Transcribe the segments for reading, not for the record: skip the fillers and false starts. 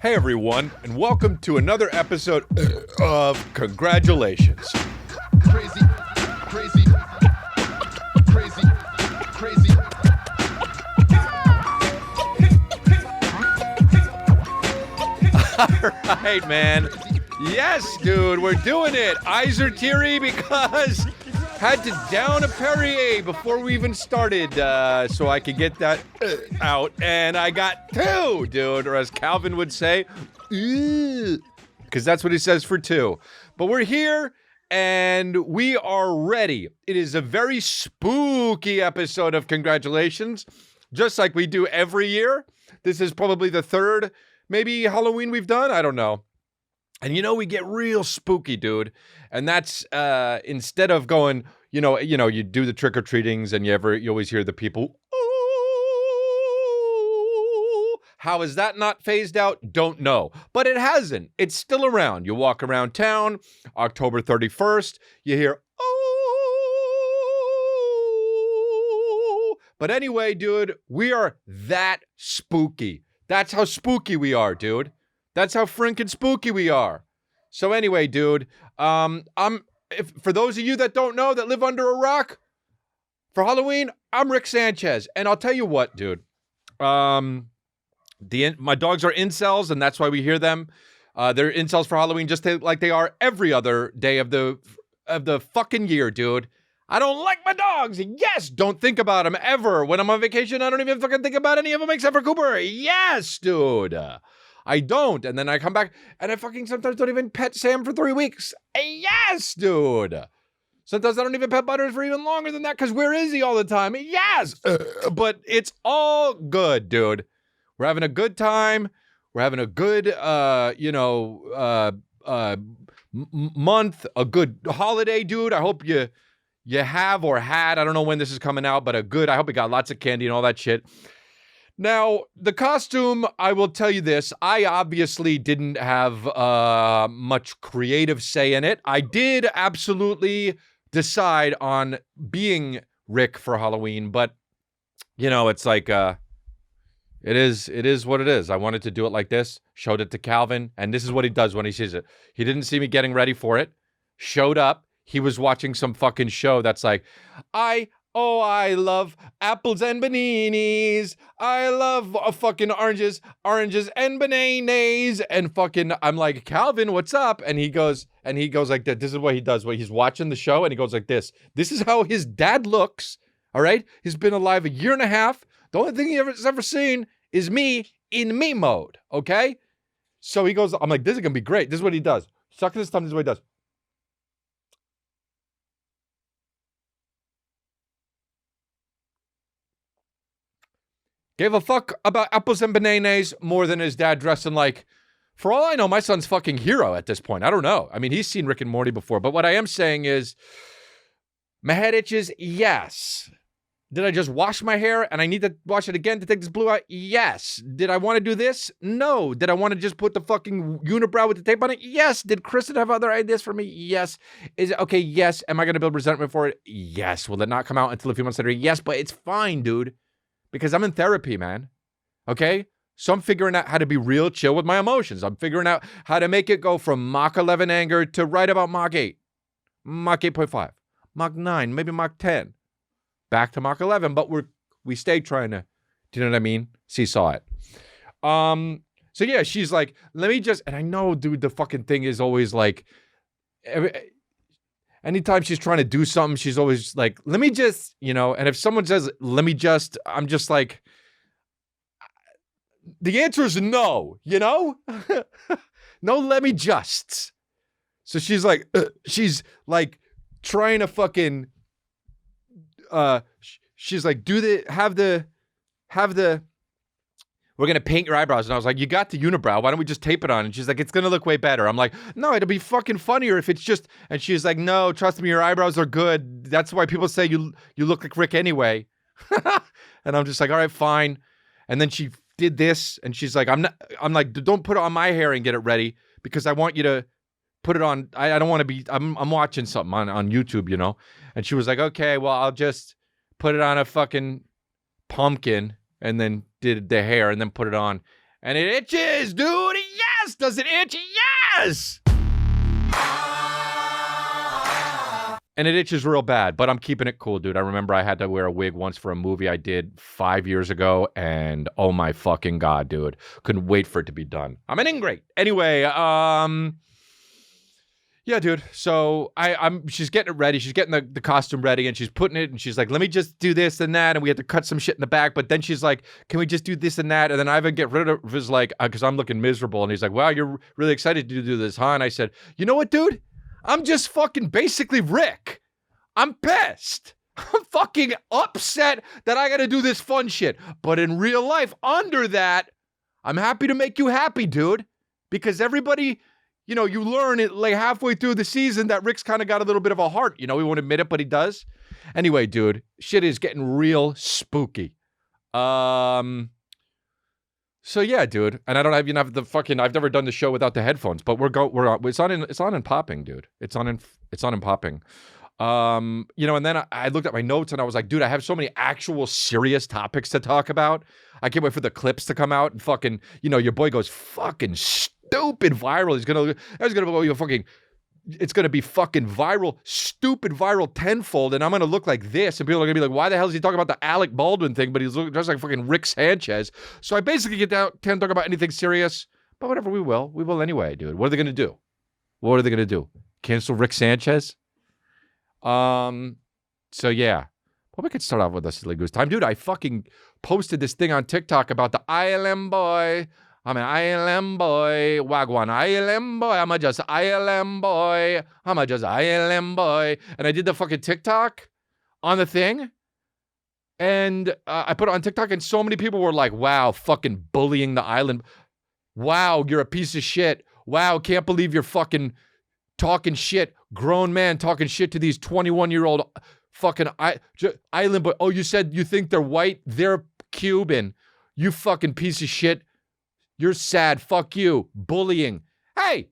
Hey everyone, and welcome to another episode of Congratulations. Crazy, crazy, crazy, crazy. All right, man. Yes, dude, we're doing it. Eyes are teary because had to down a Perrier before we even started so I could get that out. And I got two, dude, or as Calvin would say, because that's what he says for two. But we're here and we are ready. It is a very spooky episode of Congratulations, just like we do every year. This is probably the third, maybe Halloween we've done. I don't know. And we get real spooky, dude. And that's instead of going, you do the trick-or-treatings and you always hear the people, ooh. How is that not phased out? Don't know. But it hasn't. It's still around. You walk around town, October 31st, you hear, ooh. But anyway, dude, we are that spooky. That's how spooky we are, dude. That's how frinkin' spooky we are. So anyway, dude, for those of you that don't know, that live under a rock, for Halloween, I'm Rick Sanchez. And I'll tell you what, dude, my dogs are incels, and that's why we hear them. They're incels for Halloween, just like they are every other day of the fucking year, dude. I don't like my dogs. Yes, don't think about them ever. When I'm on vacation, I don't even fucking think about any of them except for Cooper. Yes, dude. I don't. And then I come back and I fucking sometimes don't even pet Sam for 3 weeks. Yes, dude. Sometimes I don't even pet Butters for even longer than that because where is he all the time? Yes. But it's all good, dude. We're having a good time. We're having a good, month, a good holiday, dude. I hope you have or had, I don't know when this is coming out, but I hope you got lots of candy and all that shit. Now, the costume, I will tell you this, I obviously didn't have much creative say in it. I did absolutely decide on being Rick for Halloween, but, it's like, it is what it is. I wanted to do it like this, showed it to Calvin, and this is what he does when he sees it. He didn't see me getting ready for it, showed up, he was watching some fucking show that's like, I love apples and bananas. I love fucking oranges and bananas. And fucking, I'm like, Calvin, what's up? And he goes like that. This is what he does. He's watching the show and he goes like this. This is how his dad looks. All right. He's been alive a year and a half. The only thing he's ever seen is me in me mode. Okay. So he goes, I'm like, this is going to be great. This is what he does. Sucking his thumb. This is what he does. Gave a fuck about apples and bananas more than his dad dressing like, for all I know, my son's fucking hero at this point. I don't know. I mean, he's seen Rick and Morty before, but what I am saying is, my head itches, yes. Did I just wash my hair and I need to wash it again to take this blue out? Yes. Did I want to do this? No. Did I want to just put the fucking unibrow with the tape on it? Yes. Did Kristen have other ideas for me? Yes. Is it okay? Yes. Am I going to build resentment for it? Yes. Will it not come out until a few months later? Yes, but it's fine, dude. Because I'm in therapy, man. Okay? So I'm figuring out how to be real chill with my emotions. I'm figuring out how to make it go from Mach 11 anger to right about Mach 8. Mach 8.5. Mach 9. Maybe Mach 10. Back to Mach 11. But we stay trying to, do you know what I mean? Seesaw it. So yeah, she's like, let me just, and I know, dude, the fucking thing is always like, anytime she's trying to do something, she's always like, let me just, and if someone says, let me just, I'm just like, the answer is no, No, let me just. So she's like trying to fucking, she's like, we're going to paint your eyebrows. And I was like, you got the unibrow. Why don't we just tape it on? And she's like, it's going to look way better. I'm like, no, it'll be fucking funnier if it's just, and she's like, no, trust me, your eyebrows are good. That's why people say you look like Rick anyway. And I'm just like, all right, fine. And then she did this and she's like, I'm like, don't put it on my hair and get it ready because I want you to put it on. I don't want to be, I'm watching something on YouTube, And she was like, okay, well, I'll just put it on a fucking pumpkin and then did the hair and then put it on. And it itches, dude. Does it itch? Yes! And it itches real bad, but I'm keeping it cool, dude. I remember I had to wear a wig once for a movie I did 5 years ago, and oh my fucking God, dude. Couldn't wait for it to be done. I'm an ingrate. Anyway, yeah, dude. So she's getting it ready. She's getting the costume ready, and she's putting it, and she's like, let me just do this and that, and we had to cut some shit in the back, but then she's like, can we just do this and that? And then Ivan get rid of his like, because I'm looking miserable, and he's like, wow, you're really excited to do this, huh? And I said, you know what, dude? I'm just fucking basically Rick. I'm pissed. I'm fucking upset that I gotta do this fun shit. But in real life, under that, I'm happy to make you happy, dude. Because everybody, you learn it like halfway through the season that Rick's kind of got a little bit of a heart. He won't admit it, but he does. Anyway, dude, shit is getting real spooky. So yeah, dude, and I don't even have the fucking. I've never done the show without the headphones, but we're on. It's on in popping, dude. It's on in popping. And then I looked at my notes and I was like, dude, I have so many actual serious topics to talk about. I can't wait for the clips to come out and fucking, your boy goes fucking stupid viral. It's gonna be fucking viral, stupid viral tenfold, and I'm gonna look like this, and people are gonna be like, why the hell is he talking about the Alec Baldwin thing, but he's looking just like fucking Rick Sanchez. So I basically can't talk about anything serious, but whatever, we will anyway, dude. What are they gonna do? What are they gonna do? Cancel Rick Sanchez? So yeah. Well, we could start off with a silly goose time. Dude, I fucking posted this thing on TikTok about the ILM boy. I'm an ILM boy, wagwan ILM boy, I'm a just ILM boy, I'm a just ILM boy. And I did the fucking TikTok on the thing. And I put it on TikTok and so many people were like, wow, fucking bullying the island. Wow, you're a piece of shit. Wow, can't believe you're fucking talking shit. Grown man talking shit to these 21-year-old fucking island boy. Oh, you said you think they're white? They're Cuban. You fucking piece of shit. You're sad. Fuck you. Bullying. Hey,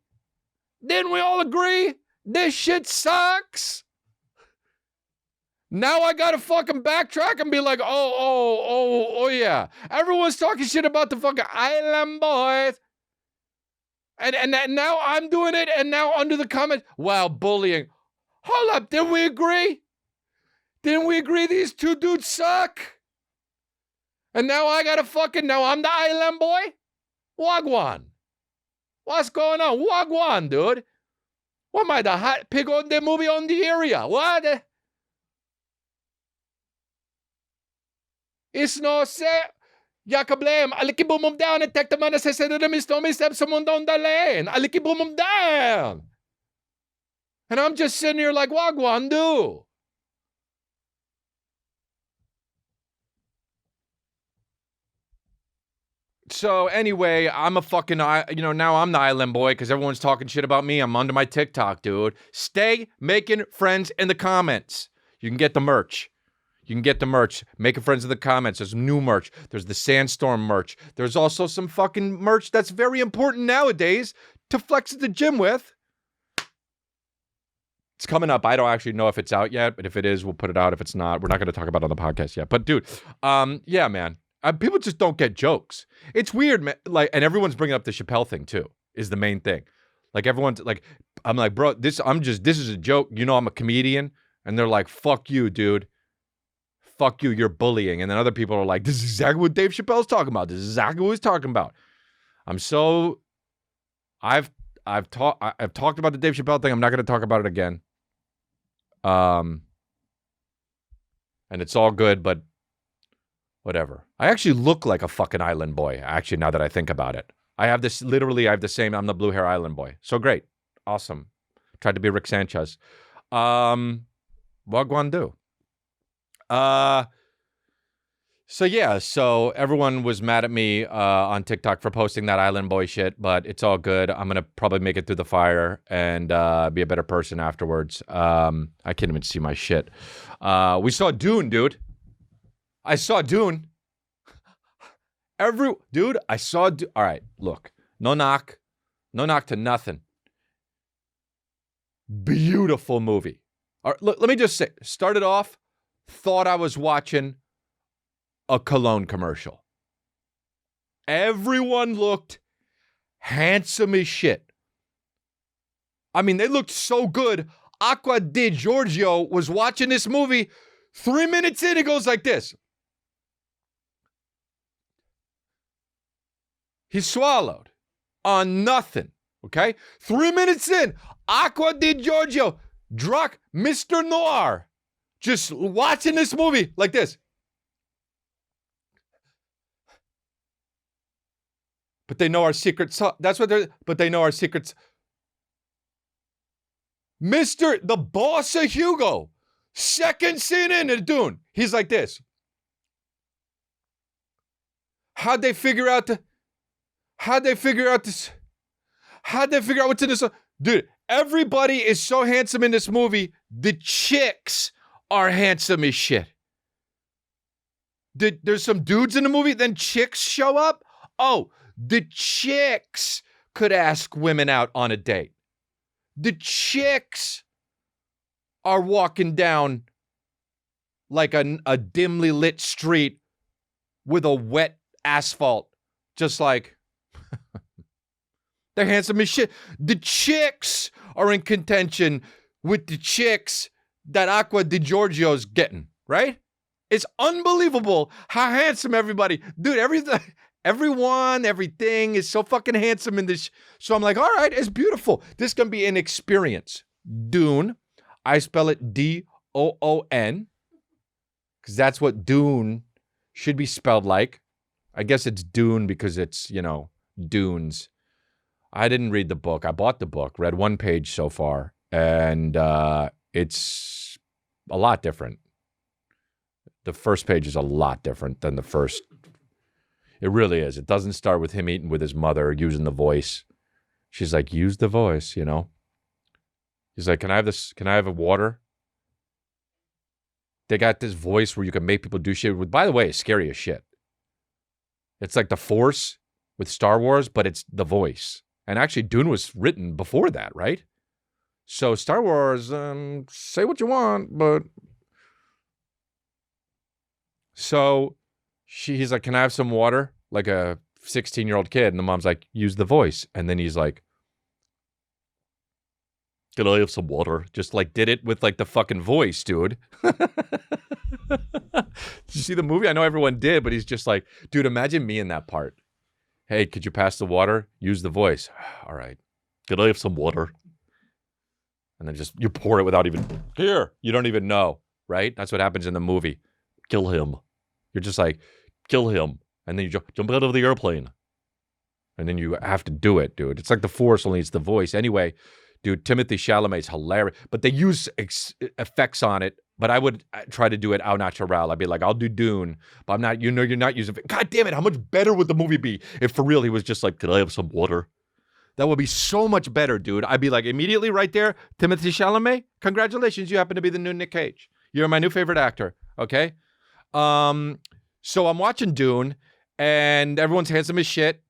didn't we all agree this shit sucks? Now I gotta fucking backtrack and be like, oh yeah. Everyone's talking shit about the fucking island boys. And now I'm doing it, and now under the comments, wow, bullying. Hold up, didn't we agree? Didn't we agree these two dudes suck? And now now I'm the island boy? Wagwan. What's going on? Wagwan, dude. What am I, the hot pig on the movie on the area? What? It's no say. Jakablem, aliki boom them down and take the man says to them is no step someone down the lane. Aliki boom them down. And I'm just sitting here like Wagwan do. So anyway, I'm a fucking, now I'm the island boy because everyone's talking shit about me. I'm under my TikTok, dude. Stay making friends in the comments. You can get the merch. Making friends in the comments. There's new merch. There's the Sandstorm merch. There's also some fucking merch that's very important nowadays to flex at the gym with. It's coming up. I don't actually know if it's out yet, but if it is, we'll put it out. If it's not, we're not going to talk about it on the podcast yet. But dude, yeah, man. People just don't get jokes. It's weird, man. Like, and everyone's bringing up the Chappelle thing too, is the main thing. Like everyone's like, I'm like, bro, this is a joke. I'm a comedian. And they're like, fuck you, dude. Fuck you, you're bullying. And then other people are like, this is exactly what Dave Chappelle's talking about. This is exactly what he's talking about. I've talked about the Dave Chappelle thing. I'm not going to talk about it again. And it's all good, but whatever. I actually look like a fucking island boy, actually, now that I think about it. I have the same, I'm the blue hair island boy. So great. Awesome. Tried to be Rick Sanchez. Wagwan do. So everyone was mad at me on TikTok for posting that island boy shit, but it's all good. I'm gonna probably make it through the fire and be a better person afterwards. I can't even see my shit. We saw Dune, dude. I saw Dune. I saw Dune. All right, look. No knock to nothing. Beautiful movie. All right, let me just say, started off, thought I was watching a cologne commercial. Everyone looked handsome as shit. I mean, they looked so good. Aqua Di Giorgio was watching this movie. 3 minutes in, it goes like this. He swallowed on nothing, okay? 3 minutes in, Aqua Di Giorgio, drunk, Mr. Noir, just watching this movie like this. But they know our secrets. That's what they're, but they know our secrets. The boss of Hugo, second scene in Dune, he's like this. How'd they figure out what's in this? Dude, everybody is so handsome in this movie. The chicks are handsome as shit. There's some dudes in the movie, then chicks show up. Oh, the chicks could ask women out on a date. The chicks are walking down like a dimly lit street with a wet asphalt, just like they're handsome as shit. The chicks are in contention with the chicks that Aqua Di Giorgio's getting, right? It's unbelievable how handsome everybody, dude, everything is so fucking handsome in this. So I'm like, all right, it's beautiful. This can be an experience. Dune, I spell it D-O-O-N, because that's what Dune should be spelled like. I guess it's Dune because it's, dunes. I didn't read the book. I bought the book, read one page so far, and it's a lot different. The first page is a lot different than the first. It really is. It doesn't start with him eating with his mother, using the voice. She's like, use the voice, He's like, can I have this? Can I have a water? They got this voice where you can make people do shit with. By the way, it's scary as shit. It's like the Force with Star Wars, but it's the voice. And actually, Dune was written before that, right? So Star Wars, say what you want, but... So he's like, can I have some water? Like a 16-year-old kid. And the mom's like, use the voice. And then he's like, can I have some water? Just like did it with like the fucking voice, dude. Did you see the movie? I know everyone did, but he's just like, dude, imagine me in that part. Hey, could you pass the water? Use the voice. All right. Could I have some water? And then just, you pour it without even, here. You don't even know, right? That's what happens in the movie. Kill him. You're just like, kill him. And then you jump out of the airplane. And then you have to do it, dude. It's like the Force, only it's the voice. Anyway, dude, Timothée Chalamet's hilarious. But they use effects on it. But I would try to do it au naturel. I'd be like, I'll do Dune. But I'm not, you're not using... God damn it, how much better would the movie be if for real he was just like, could I have some water? That would be so much better, dude. I'd be like, immediately right there, Timothée Chalamet, congratulations, you happen to be the new Nick Cage. You're my new favorite actor, okay? So I'm watching Dune, and everyone's handsome as shit,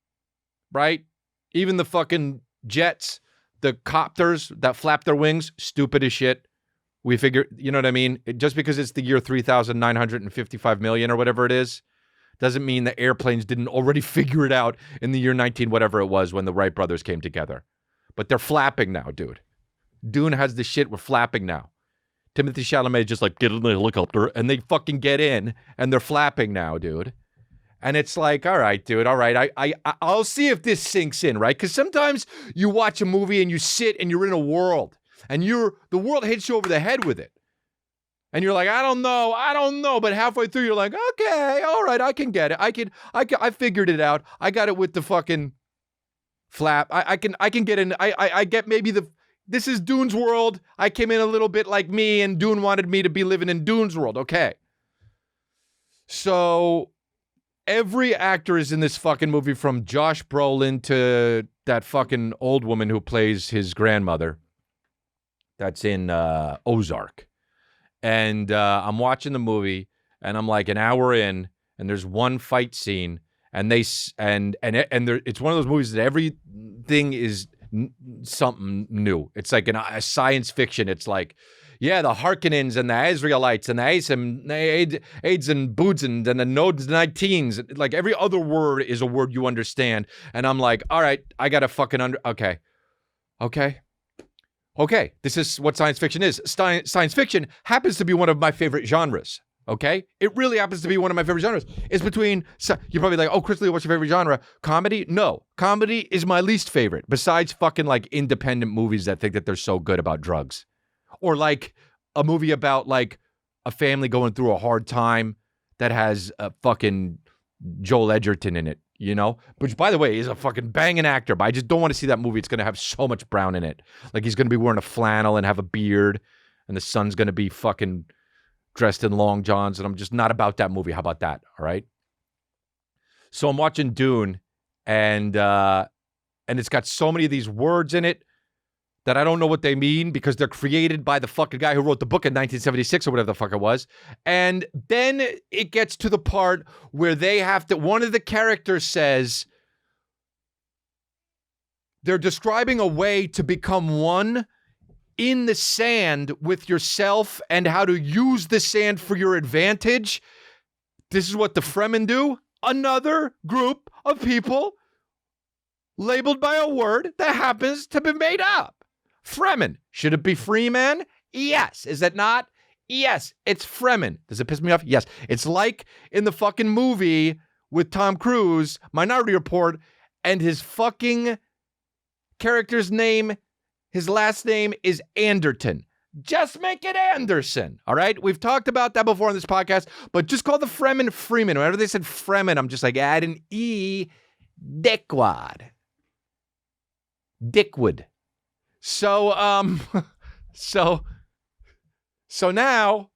right? Even the fucking jets, the copters that flap their wings, stupid as shit. We figure, you know what I mean? Just because it's the year 3,955 million or whatever it is, doesn't mean the airplanes didn't already figure it out in the year 19, whatever it was, when the Wright brothers came together. But they're flapping now, dude. Dune has the shit, we're flapping now. Timothée Chalamet just like, get in the helicopter, and they fucking get in, and they're flapping now, dude. And it's like, all right, dude, all right, I'll see if this sinks in, right? Because sometimes you watch a movie and you sit and you're in a world, and the world hits you over the head with it. And you're like, I don't know. But halfway through, you're like, okay, all right, I can get it. I figured it out. I got it with the fucking flap. I can get in. I get maybe this is Dune's world. I came in a little bit like me, and Dune wanted me to be living in Dune's world. Okay. So every actor is in this fucking movie, from Josh Brolin to that fucking old woman who plays his grandmother. That's in Ozark. And I'm watching the movie, and I'm like an hour in, and there's one fight scene, and it's one of those movies that everything is something new. It's like a science fiction. It's like, Yeah, the Harkonnens and the Israelites and the Aids and Boodzens and the Nodes 19s. Like every other word is a word you understand. And I'm like, all right, I got to fucking okay. This is what science fiction is. Science fiction happens to be one of my favorite genres. Okay? It really happens to be one of my favorite genres. It's between, you're probably like, oh, Chris Lee, what's your favorite genre? Comedy? No. Comedy is my least favorite, besides fucking like independent movies that think that they're so good about drugs. Or like a movie about like a family going through a hard time that has a fucking Joel Edgerton in it, you know? Which, by the way, is a fucking banging actor, but I just don't want to see that movie. It's going to have so much brown in it. Like he's going to be wearing a flannel and have a beard, and the son's going to be fucking dressed in long johns, and I'm just not about that movie. How about that? All right? So I'm watching Dune, and it's got so many of these words in it that I don't know what they mean because they're created by the fucking guy who wrote the book in 1976 or whatever the fuck it was. And then it gets to the part where they have to, one of the characters says, they're describing a way to become one in the sand with yourself and how to use the sand for your advantage. This is what the Fremen do. Another group of people labeled by a word that happens to be made up. Fremen. Should it be Freeman? Yes. Is it not? Yes. It's Fremen. Does it piss me off? Yes. It's like in the fucking movie with Tom Cruise, Minority Report, and his fucking character's name, his last name is Anderton. Just make it Anderson. All right? We've talked about that before on this podcast, but just call the Fremen Freeman. Whenever they said Fremen, I'm just like, add an E. Dickwad. Dickwood. So now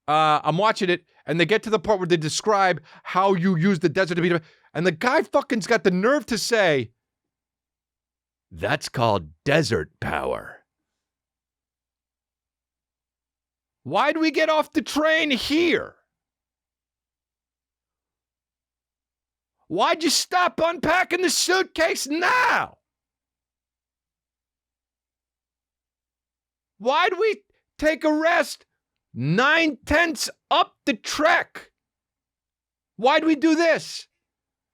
I'm watching it, and they get to the part where they describe how you use the desert to be, and the guy fucking's got the nerve to say, that's called desert power. Why'd we get off the train here? Why'd you stop unpacking the suitcase now? Why'd we take a rest 9/10 up the trek? Why'd we do this?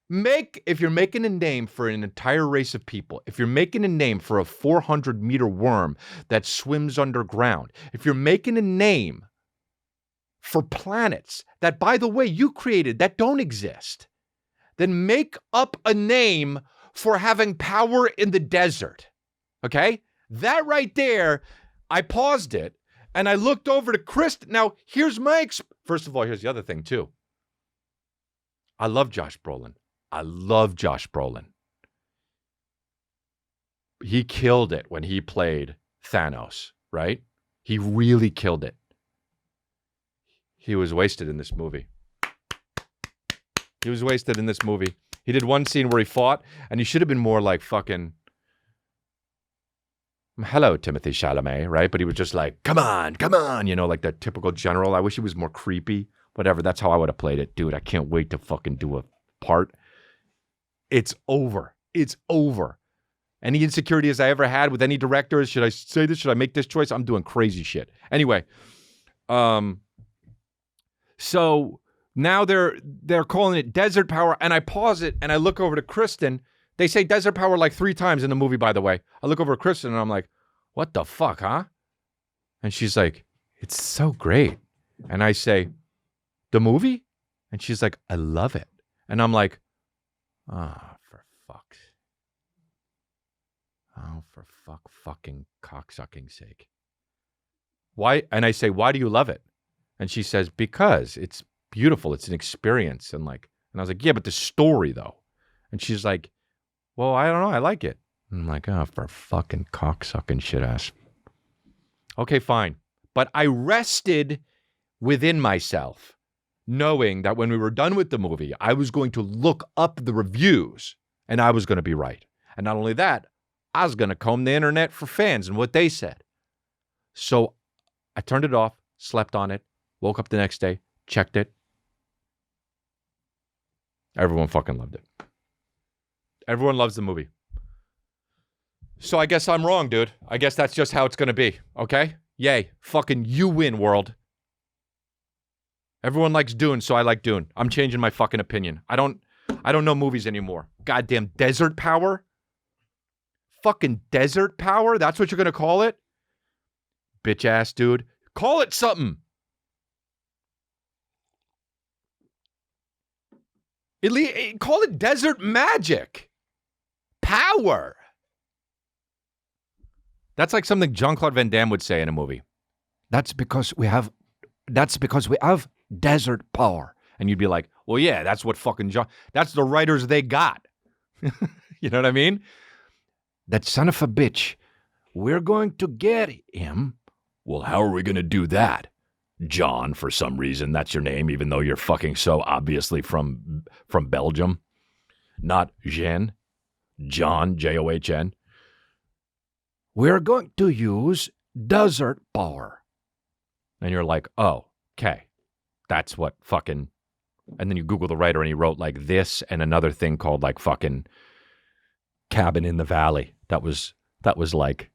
If you're making a name for an entire race of people, if you're making a name for a 400-meter worm that swims underground, if you're making a name for planets that, by the way, you created that don't exist, then make up a name for having power in the desert. Okay? That right there, I paused it, and I looked over to Chris. Now, here's my... First of all, here's the other thing, too. I love Josh Brolin. He killed it when he played Thanos, right? He really killed it. He was wasted in this movie. He did one scene where he fought, and he should have been more like fucking... Hello, Timothy Chalamet, right? But he was just like, come on, you know, like that typical general. I wish he was more creepy. Whatever, that's how I would have played it. Dude, I can't wait to fucking do a part. It's over. Any insecurities I ever had with any directors, should I say this? Should I make this choice? I'm doing crazy shit. Anyway, so now they're calling it desert power, and I pause it and I look over to Kristen. They say desert power like 3 times in the movie, by the way. I look over at Kristen and I'm like, what the fuck, huh? And she's like, it's so great. And I say, the movie? And she's like, I love it. And I'm like, for fucking cocksucking sake. Why? And I say, why do you love it? And she says, because it's beautiful. It's an experience. And I was like, yeah, but the story though. And she's like, well, I don't know. I like it. And I'm like, for fucking cocksucking shit ass. Okay, fine. But I rested within myself, knowing that when we were done with the movie, I was going to look up the reviews and I was going to be right. And not only that, I was going to comb the internet for fans and what they said. So I turned it off, slept on it, woke up the next day, checked it. Everyone fucking loved it. Everyone loves the movie. So I guess I'm wrong, dude. I guess that's just how it's going to be, okay? Yay. Fucking you win, world. Everyone likes Dune, so I like Dune. I'm changing my fucking opinion. I don't know movies anymore. Goddamn desert power. Fucking desert power? That's what you're going to call it? Bitch ass dude. Call it something. Call it desert magic. Power. That's like something Jean-Claude Van Damme would say in a movie. That's because we have desert power. And you'd be like, well, yeah, that's what fucking that's the writers they got. You know what I mean? That son of a bitch. We're going to get him. Well, how are we going to do that? John, for some reason, that's your name, even though you're fucking so obviously from Belgium. Not Jean. John, John. We're going to use desert power. And you're like, oh, okay. That's what fucking... And then you Google the writer and he wrote like this and another thing called like fucking Cabin in the Valley. That was like...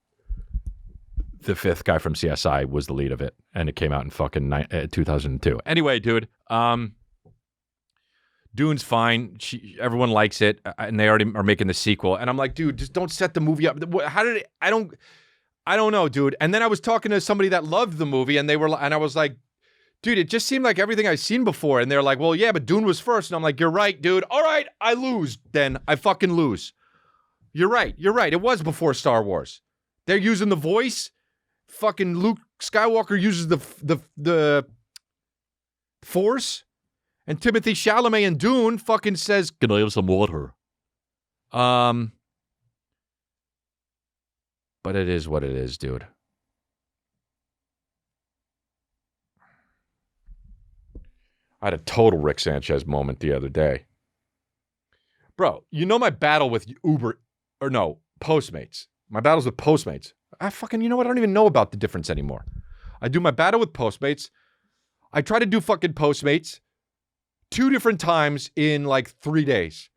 The fifth guy from CSI was the lead of it, and it came out in fucking 2002. Anyway, dude, Dune's fine. Everyone likes it, and they already are making the sequel. And I'm like, dude, just don't set the movie up. How did it? I don't know, dude. And then I was talking to somebody that loved the movie, and I was like, dude, it just seemed like everything I've seen before. And they're like, well, yeah, but Dune was first. And I'm like, you're right, dude. All right, I lose. Then I fucking lose. You're right. It was before Star Wars. They're using the voice. Fucking Luke Skywalker uses the Force, and Timothée Chalamet in Dune fucking says, "Can I have some water?" But it is what it is, dude. I had a total Rick Sanchez moment the other day. Bro, you know my battle with Postmates. My battles with Postmates. You know what? I don't even know about the difference anymore. I do my battle with Postmates. I try to do fucking Postmates 2 different times in like 3 days.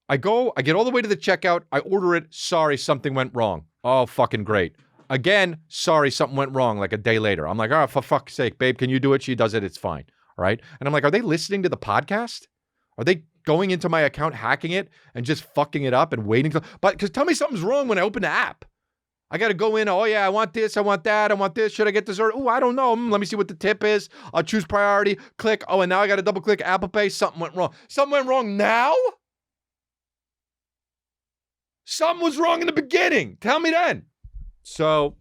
I get all the way to the checkout. I order it. Sorry, something went wrong. Oh, fucking great. Again, sorry, something went wrong like a day later. I'm like, oh, for fuck's sake, babe, can you do it? She does it. It's fine. All right. And I'm like, are they listening to the podcast? Are they going into my account, hacking it, and just fucking it up and waiting? Because tell me something's wrong when I open the app. I got to go in. Oh, yeah, I want this. I want that. I want this. Should I get dessert? Oh, I don't know. Let me see what the tip is. I'll choose priority. Click. Oh, and now I got to double click Apple Pay. Something went wrong. Something went wrong now? Something was wrong in the beginning. Tell me then. So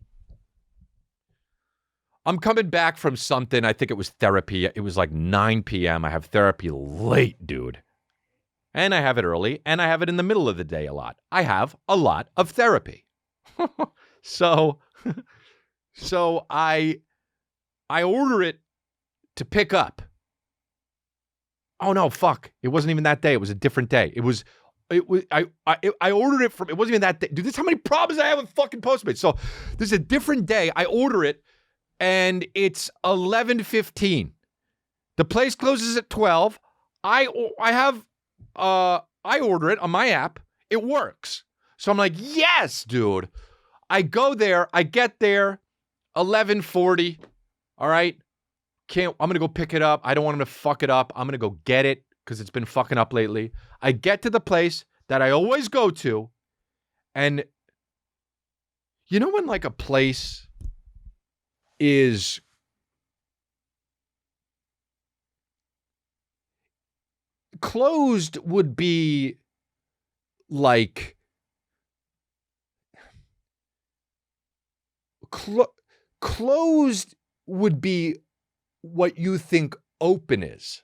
I'm coming back from something. I think it was therapy. It was like 9 p.m. I have therapy late, dude. And I have it early. And I have it in the middle of the day a lot. I have a lot of therapy. So I order it to pick up. Oh no, fuck. It wasn't even that day. It was a different day. I ordered it from, it wasn't even that day. Dude, this is how many problems I have with fucking Postmates. So this is a different day. I order it and it's 11:15. The place closes at 12. I order it on my app. It works. So I'm like, yes, dude. I go there. I get there, 11:40. All right. I'm going to go pick it up. I don't want him to fuck it up. I'm going to go get it because it's been fucking up lately. I get to the place that I always go to. And you know when like a place is closed would be like closed would be what you think open is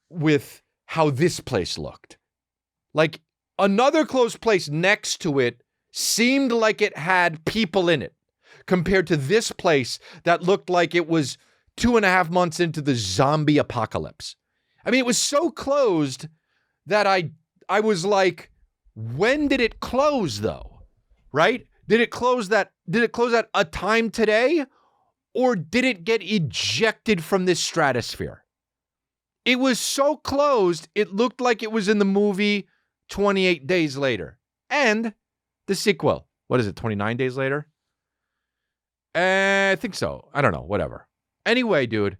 with how this place looked. Like another closed place next to it seemed like it had people in it compared to this place that looked like it was 2.5 months into the zombie apocalypse. I mean, it was so closed that I was like, when did it close though? Right? Did it close at a time today? Or did it get ejected from this stratosphere? It was so closed, it looked like it was in the movie 28 Days Later. And the sequel, what is it, 29 Days Later? I think so. I don't know. Whatever. Anyway, dude,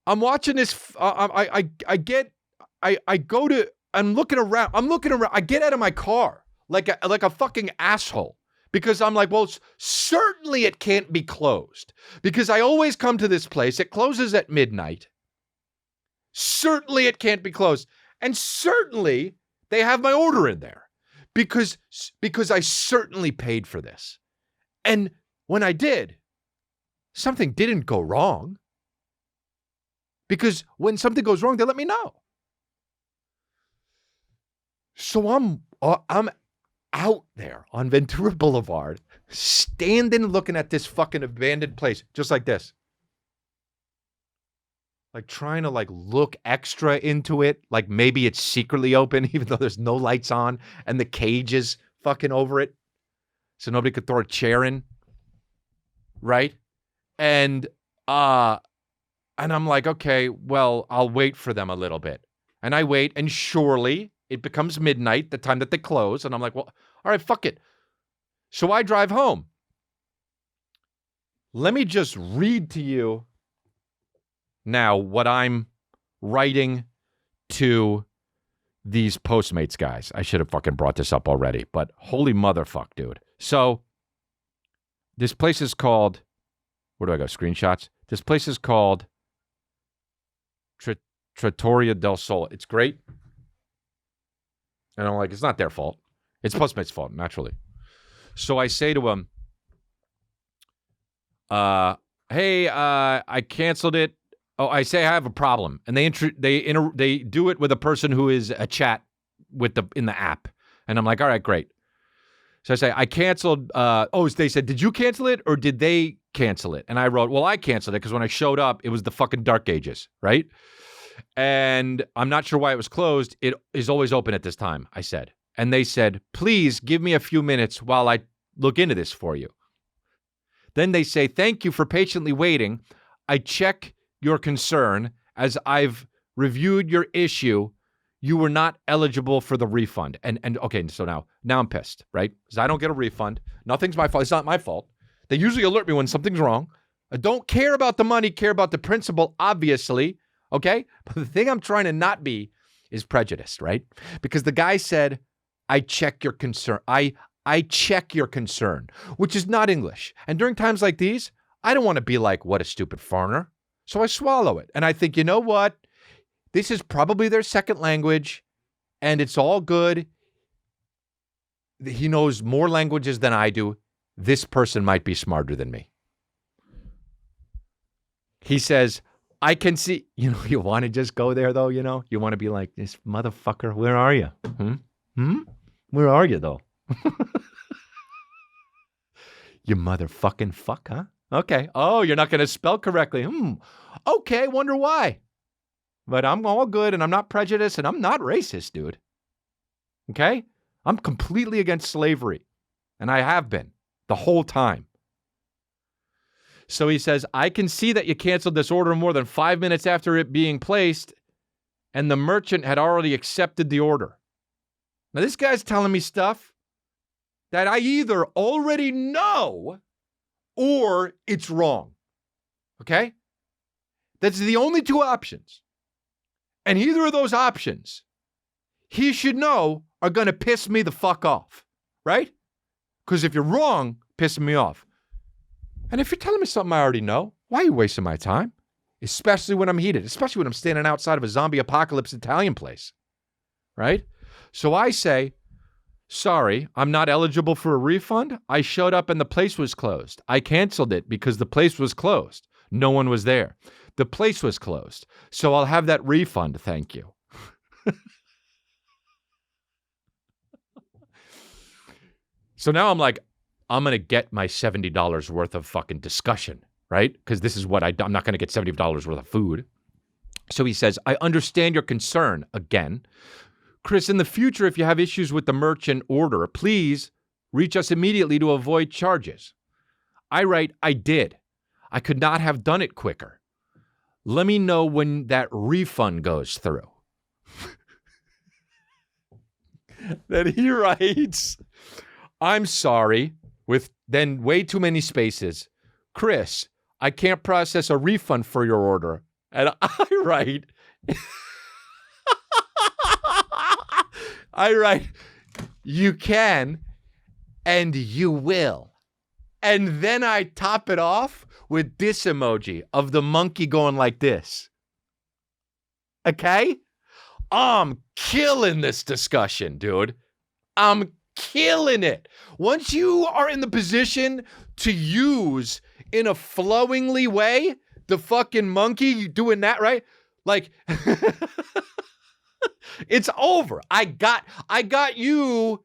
I'm watching this. I'm looking around. I get out of my car like a fucking asshole because I'm like, well, certainly it can't be closed because I always come to this place. It closes at midnight. Certainly it can't be closed. And certainly they have my order in there because I certainly paid for this. And when I did, something didn't go wrong. Because when something goes wrong, they let me know. So I'm out there on Ventura Boulevard, standing looking at this fucking abandoned place, just like this. Like trying to like look extra into it, like maybe it's secretly open, even though there's no lights on and the cage is fucking over it. So nobody could throw a chair in. Right? And I'm like, okay, well, I'll wait for them a little bit. And I wait, and surely it becomes midnight, the time that they close. And I'm like, well, all right, fuck it. So I drive home. Let me just read to you now what I'm writing to these Postmates guys. I should have fucking brought this up already, but holy motherfuck, dude. So this place is called, where do I go? Screenshots. This place is called Trattoria del Sol. It's great. And I'm like, it's not their fault. It's Postmates' fault, naturally. So I say to him, hey, I canceled it. Oh, I say I have a problem. And they do it with a person who is a chat in the app. And I'm like, all right, great. So I say, I canceled. They said, did you cancel it or did they cancel it? And I wrote, well, I canceled it because when I showed up, it was the fucking Dark Ages, right? And I'm not sure why it was closed. It is always open at this time, I said. And they said, please give me a few minutes while I look into this for you. Then they say, thank you for patiently waiting. I check your concern. As I've reviewed your issue, you were not eligible for the refund. And okay, so now I'm pissed, right? Because I don't get a refund. Nothing's my fault. It's not my fault. They usually alert me when something's wrong. I don't care about the money, care about the principle, obviously, okay? But the thing I'm trying to not be is prejudiced, right? Because the guy said, I check your concern. I check your concern, which is not English. And during times like these, I don't want to be like, what a stupid foreigner. So I swallow it. And I think, you know what? This is probably their second language, and it's all good. He knows more languages than I do. This person might be smarter than me. He says, I can see, you want to just go there, though, You want to be like, this motherfucker, where are you? Where are you, though? You motherfucking fuck, huh? Okay. Oh, you're not going to spell correctly. Okay, wonder why. But I'm all good, and I'm not prejudiced, and I'm not racist, dude. Okay? I'm completely against slavery, and I have been the whole time. So he says, I can see that you canceled this order more than 5 minutes after it being placed, and the merchant had already accepted the order. Now, this guy's telling me stuff that I either already know or it's wrong. Okay? That's the only two options. And either of those options, he should know, are going to piss me the fuck off. Right? Because if you're wrong, pissing me off. And if you're telling me something I already know, why are you wasting my time? Especially when I'm heated. Especially when I'm standing outside of a zombie apocalypse Italian place. Right? So I say, sorry, I'm not eligible for a refund. I showed up and the place was closed. I canceled it because the place was closed. No one was there. The place was closed. So I'll have that refund, thank you. So now I'm like, I'm going to get my $70 worth of fucking discussion, right? Because this is what I'm not going to get $70 worth of food. So he says, I understand your concern again. Chris, in the future, if you have issues with the merchant order, please reach us immediately to avoid charges. I write, I did. I could not have done it quicker. Let me know when that refund goes through. Then he writes, I'm sorry, with then way too many spaces, Chris, I can't process a refund for your order. And I write, you can and you will. And then I top it off with this emoji of the monkey going like this. Okay? I'm killing this discussion, dude. I'm killing it. Once you are in the position to use in a flowingly way the fucking monkey doing that, right? Like, it's over. I got you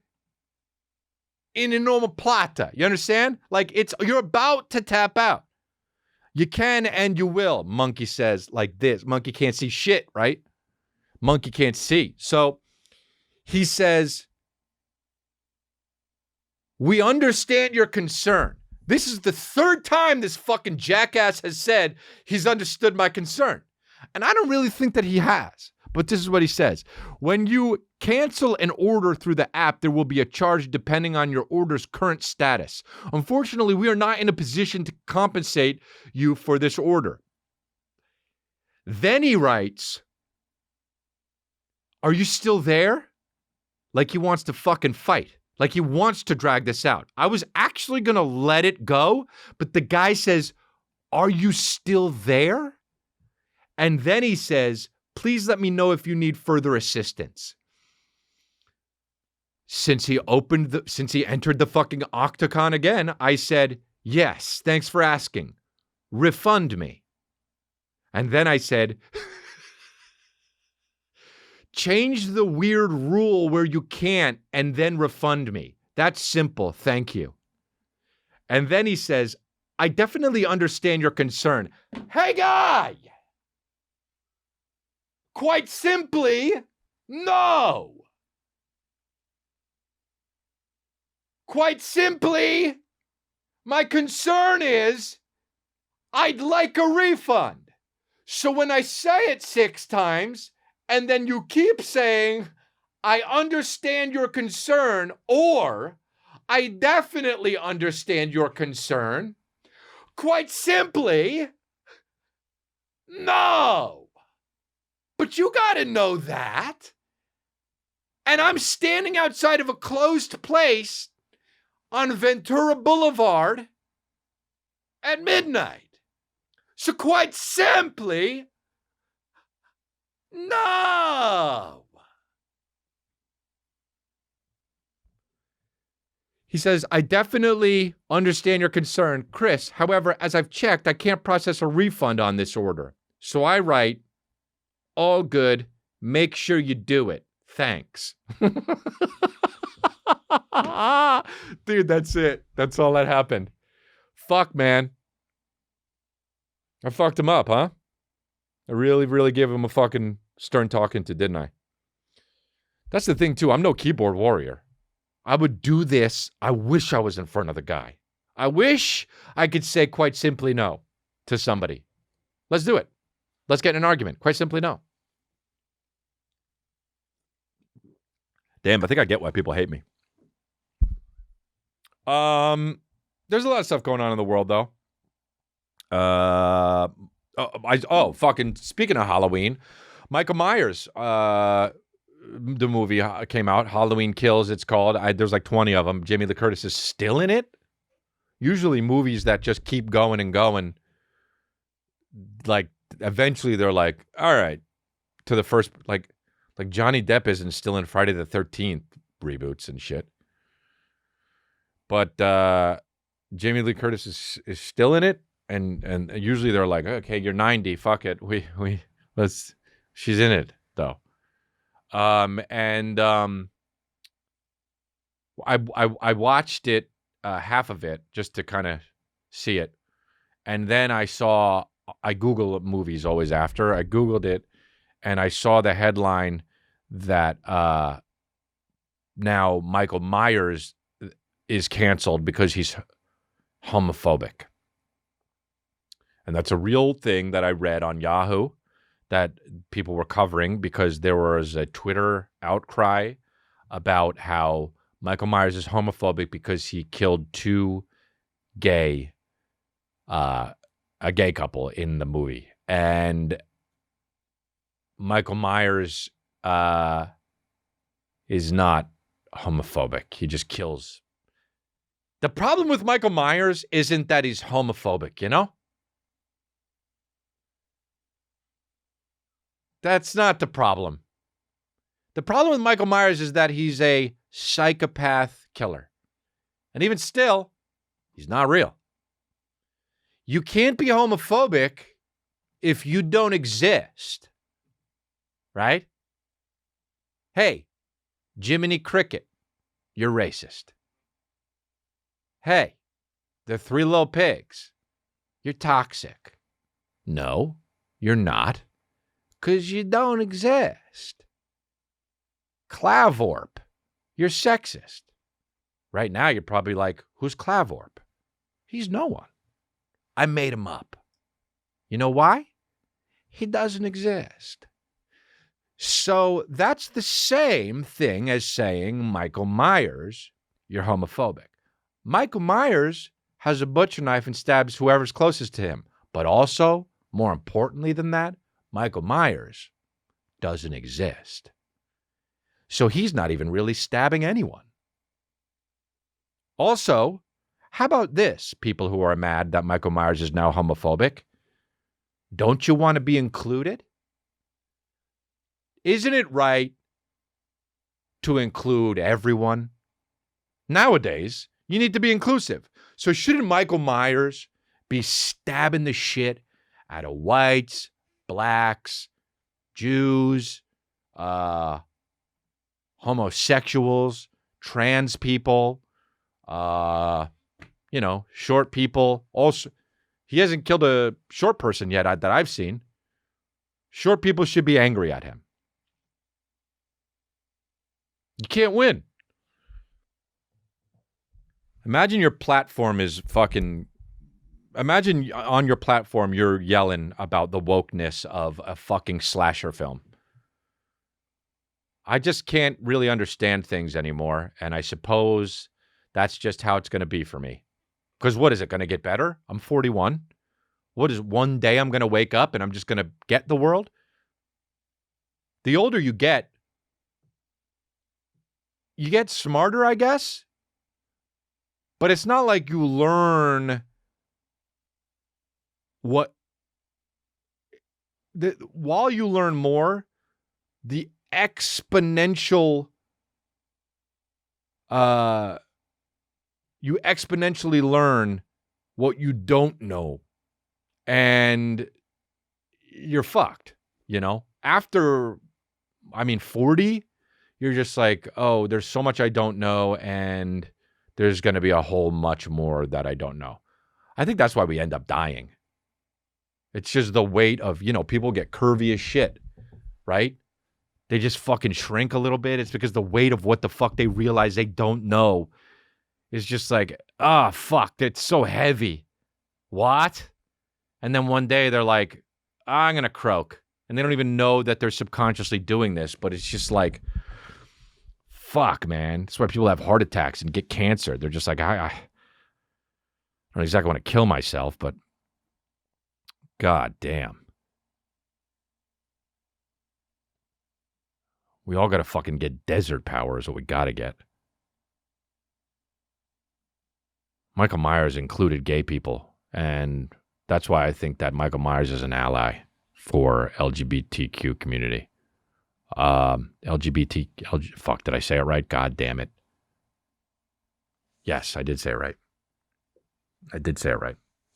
in a normal plata. You understand? Like, you're about to tap out. You can and you will, monkey says like this. Monkey can't see shit, right? Monkey can't see. So he says, we understand your concern. This is the third time this fucking jackass has said he's understood my concern. And I don't really think that he has. But this is what he says. When you cancel an order through the app, there will be a charge depending on your order's current status. Unfortunately, we are not in a position to compensate you for this order. Then he writes, are you still there? Like he wants to fucking fight. Like he wants to drag this out. I was actually going to let it go, but the guy says, are you still there? And then he says, please let me know if you need further assistance. Since he entered the fucking octagon again, I said, yes, thanks for asking. Refund me. And then I said, change the weird rule where you can't and then refund me. That's simple. Thank you. And then he says, I definitely understand your concern. Hey, guy! Quite simply, no. Quite simply, my concern is I'd like a refund. So when I say it 6 times and then you keep saying, I understand your concern, or I definitely understand your concern, quite simply, no. But you gotta know that. And I'm standing outside of a closed place on Ventura Boulevard at midnight. So quite simply, no. He says, I definitely understand your concern, Chris. However, as I've checked, I can't process a refund on this order. So I write, all good. Make sure you do it. Thanks. Dude, that's it. That's all that happened. Fuck, man. I fucked him up, huh? I really, really gave him a fucking stern talking to, didn't I? That's the thing, too. I'm no keyboard warrior. I would do this. I wish I was in front of the guy. I wish I could say quite simply no to somebody. Let's do it. Let's get in an argument. Quite simply no. Damn, I think I get why people hate me. There's a lot of stuff going on in the world, though. Fucking speaking of Halloween, Michael Myers, the movie came out. Halloween Kills, it's called. There's like 20 of them. Jamie Lee Curtis is still in it. Usually movies that just keep going and going, like eventually they're like, all right, to the first, like Johnny Depp isn't still in Friday the 13th reboots and shit. But Jamie Lee Curtis is still in it, and usually they're like, okay, you're 90, fuck it, she's in it though. I watched it, half of it, just to kind of see it, and then I Google movies always after. I Googled it, and I saw the headline that now Michael Myers is canceled because he's homophobic. And that's a real thing that I read on Yahoo that people were covering, because there was a Twitter outcry about how Michael Myers is homophobic because he killed 2 gay a gay couple in the movie. And Michael Myers is not homophobic. He just kills. The problem with Michael Myers isn't that he's homophobic, you know? That's not the problem. The problem with Michael Myers is that he's a psychopath killer. And even still, he's not real. You can't be homophobic if you don't exist. Right? Hey, Jiminy Cricket, you're racist. Hey, the Three Little Pigs, you're toxic. No, you're not, because you don't exist. Clavorp, you're sexist. Right now, you're probably like, who's Clavorp? He's no one. I made him up. You know why? He doesn't exist. So that's the same thing as saying, Michael Myers, you're homophobic. Michael Myers has a butcher knife and stabs whoever's closest to him. But also, more importantly than that, Michael Myers doesn't exist. So he's not even really stabbing anyone. Also, how about this, people who are mad that Michael Myers is now homophobic? Don't you want to be included? Isn't it right to include everyone? Nowadays, you need to be inclusive. So shouldn't Michael Myers be stabbing the shit out of whites, blacks, Jews, homosexuals, trans people, short people? Also, he hasn't killed a short person yet that I've seen. Short people should be angry at him. You can't win. Imagine your platform is fucking... Imagine on your platform you're yelling about the wokeness of a fucking slasher film. I just can't really understand things anymore, and I suppose that's just how it's going to be for me. Because what is it, going to get better? I'm 41. What is one day I'm going to wake up and I'm just going to get the world? The older you get smarter, I guess. But it's not like you learn while you learn more, the exponential, you exponentially learn what you don't know. And you're fucked, After, 40, you're just like, oh, there's so much I don't know, and there's going to be a whole much more that I don't know. I think that's why we end up dying. It's just the weight of, people get curvy as shit, right? They just fucking shrink a little bit. It's because the weight of what the fuck they realize they don't know is just like, fuck, it's so heavy. What? And then one day they're like, I'm going to croak. And they don't even know that they're subconsciously doing this, but it's just like, fuck, man. That's why people have heart attacks and get cancer. They're just like, I don't exactly want to kill myself, but god damn. We all got to fucking get desert power is what we got to get. Michael Myers included gay people, and that's why I think that Michael Myers is an ally for LGBTQ community. Fuck, did I say it right? God damn it. Yes, I did say it right.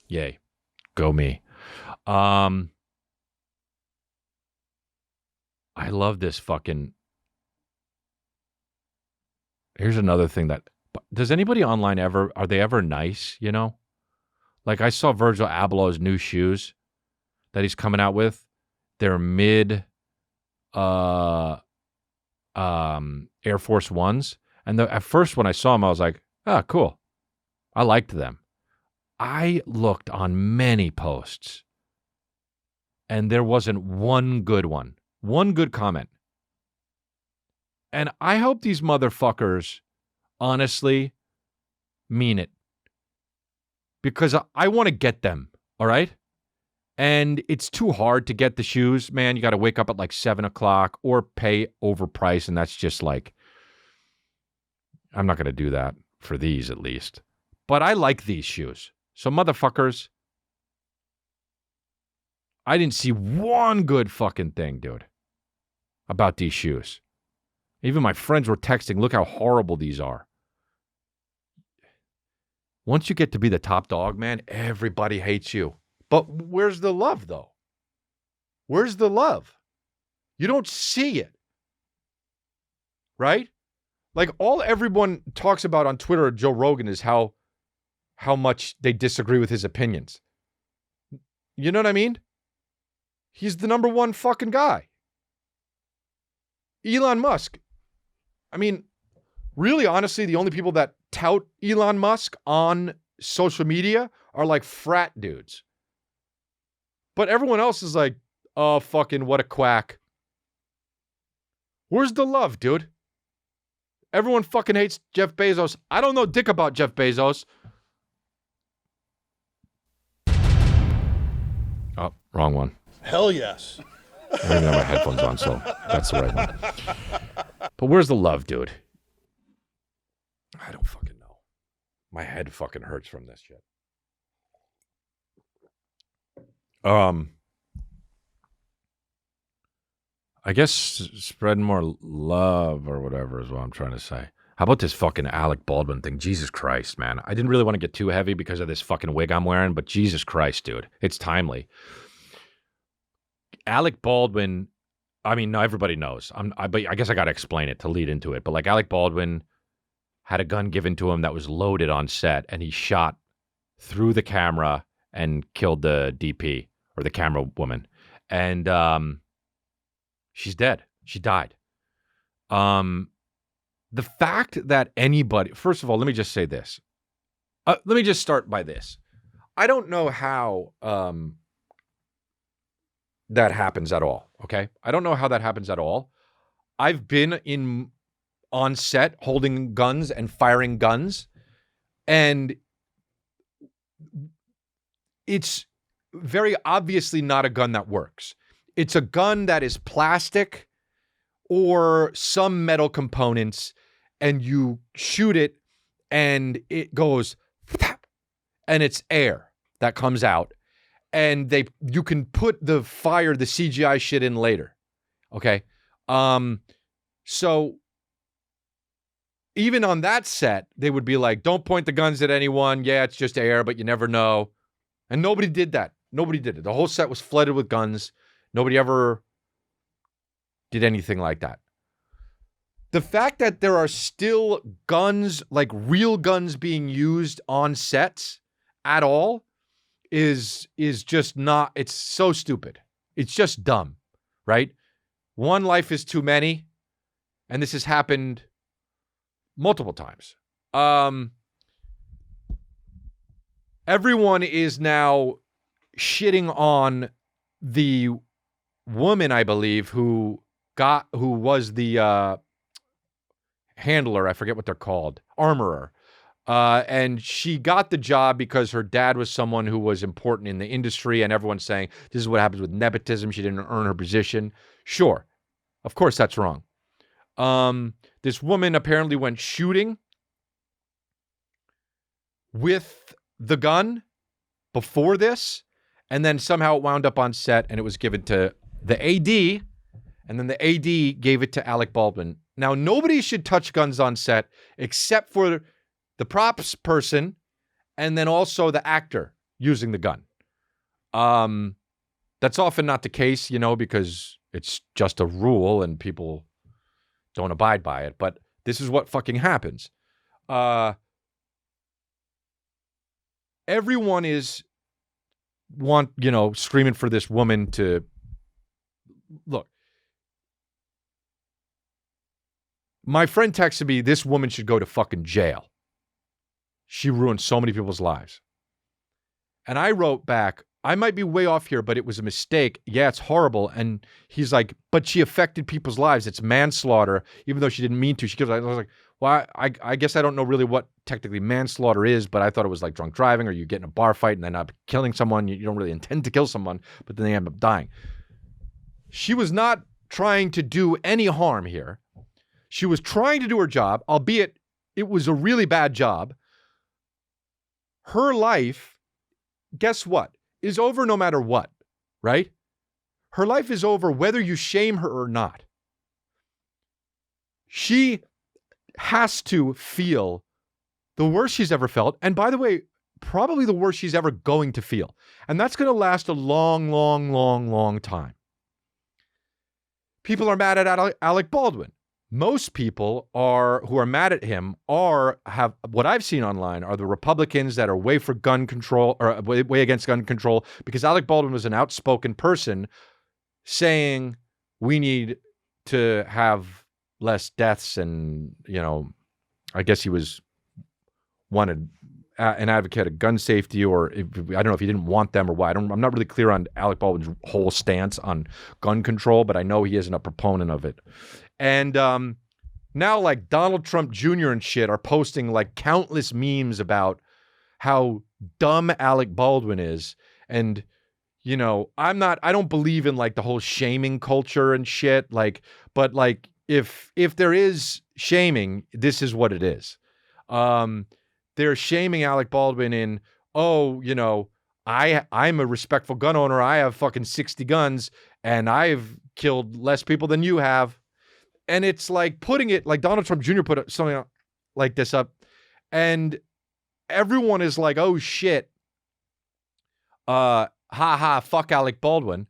Yay. Go me. I love this fucking... Here's another thing that... Does anybody online are they ever nice, Like I saw Virgil Abloh's new shoes that he's coming out with. They're mid Air Force Ones. And at first when I saw them, I was like, cool. I liked them. I looked on many posts and there wasn't one good one, one good comment. And I hope these motherfuckers honestly mean it. because I want to get them, all right? And it's too hard to get the shoes, man. You got to wake up at like 7 o'clock or pay overprice, and that's just like, I'm not going to do that for these at least. But I like these shoes. So motherfuckers, I didn't see one good fucking thing, dude, about these shoes. Even my friends were texting, look how horrible these are. Once you get to be the top dog, man, everybody hates you. But where's the love, though? Where's the love? You don't see it. Right? Like, all everyone talks about on Twitter or Joe Rogan is how much they disagree with his opinions. You know what I mean? He's the number one fucking guy. Elon Musk. I mean, really, honestly, the only people that tout Elon Musk on social media are like frat dudes. But everyone else is like, oh, fucking what a quack. Where's the love, dude? Everyone fucking hates Jeff Bezos. I don't know dick about Jeff Bezos. Oh, wrong one. Hell yes. I don't even have my headphones on, so that's the right one. But where's the love, dude? I don't fucking know. My head fucking hurts from this shit. I guess spreading more love or whatever is what I'm trying to say. How about this fucking Alec Baldwin thing? Jesus Christ, man. I didn't really want to get too heavy because of this fucking wig I'm wearing, but Jesus Christ, dude. It's timely. Alec Baldwin, I mean, no, everybody knows. But I guess I got to explain it to lead into it. But like Alec Baldwin had a gun given to him that was loaded on set, and he shot through the camera and killed the DP or the camera woman. And she's dead. She died. The fact that anybody, first of all, let me just say this. Let me just start by this. I don't know how that happens at all, okay? I don't know how that happens at all. I've been on set holding guns and firing guns, and it's very obviously not a gun that works. It's a gun that is plastic or some metal components, and you shoot it and it goes and it's air that comes out, and you can put the CGI shit in later. Okay. So even on that set, they would be like, don't point the guns at anyone. Yeah, it's just air, but you never know. And nobody did that. Nobody did it. The whole set was flooded with guns. Nobody ever did anything like that. The fact that there are still guns, like real guns being used on sets at all is just not, it's so stupid. It's just dumb, right? One life is too many, and this has happened multiple times. Everyone is now shitting on the woman, I believe, who was the handler, I forget what they're called, armorer. And she got the job because her dad was someone who was important in the industry, and everyone's saying, this is what happens with nepotism. She didn't earn her position. Sure. Of course, that's wrong. This woman apparently went shooting with the gun before this, and then somehow it wound up on set, and it was given to the AD, and then the AD gave it to Alec Baldwin. Now, nobody should touch guns on set except for the props person and then also the actor using the gun. That's often not the case, because it's just a rule and people don't abide by it. But this is what fucking happens. Everyone is screaming for this woman to look. My friend texted me, this woman should go to fucking jail. She ruined so many people's lives. And I wrote back, I might be way off here, but it was a mistake. Yeah, it's horrible. And he's like, but she affected people's lives. It's manslaughter, even though she didn't mean to. I was like, Well, I guess I don't know really what technically manslaughter is, but I thought it was like drunk driving, or you get in a bar fight and then up killing someone. You don't really intend to kill someone, but then they end up dying. She was not trying to do any harm here. She was trying to do her job, albeit it was a really bad job. Her life, guess what, is over no matter what, right? Her life is over whether you shame her or not. She has to feel the worst she's ever felt. And by the way, probably the worst she's ever going to feel. And that's going to last a long, long, long, long time. People are mad at Alec Baldwin. Most people who are mad at him have what I've seen online are the Republicans that are way for gun control or way against gun control, because Alec Baldwin was an outspoken person saying we need to have less deaths, and I guess he wanted an advocate of gun safety, or I don't know if he didn't want them or why. I'm not really clear on Alec Baldwin's whole stance on gun control, but I know he isn't a proponent of it. And now like Donald Trump Jr. and shit are posting like countless memes about how dumb Alec Baldwin is. And, I don't believe in like the whole shaming culture and shit. But if there is shaming, this is what it is. They're shaming Alec Baldwin in, I'm a respectful gun owner. I have fucking 60 guns and I've killed less people than you have. And it's like putting it like Donald Trump Jr. put something like this up, and everyone is like, oh shit. Fuck Alec Baldwin.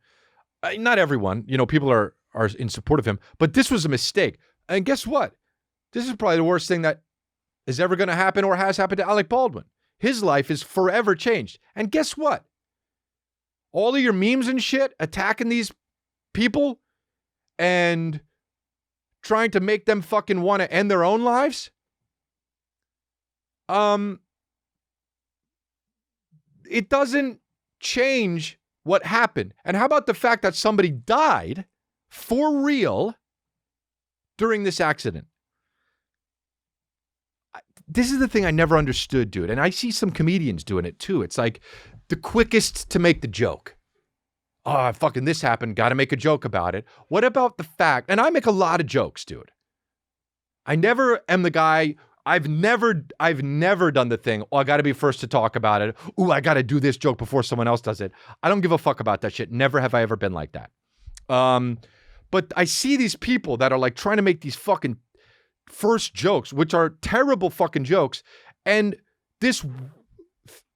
Not everyone, people are in support of him, but this was a mistake. And guess what? This is probably the worst thing that is ever going to happen or has happened to Alec Baldwin. His life is forever changed. And guess what? All of your memes and shit attacking these people and trying to make them fucking want to end their own lives. It doesn't change what happened. And how about the fact that somebody died for real during this accident? This is the thing I never understood, dude. And I see some comedians doing it too. It's like the quickest to make the joke. Oh, fucking this happened. Got to make a joke about it. What about the fact, and I make a lot of jokes, dude. I never am the guy, I've never done the thing, I got to be first to talk about it. Ooh, I got to do this joke before someone else does it. I don't give a fuck about that shit. Never have I ever been like that. But I see these people that are like trying to make these fucking first jokes, which are terrible fucking jokes. And this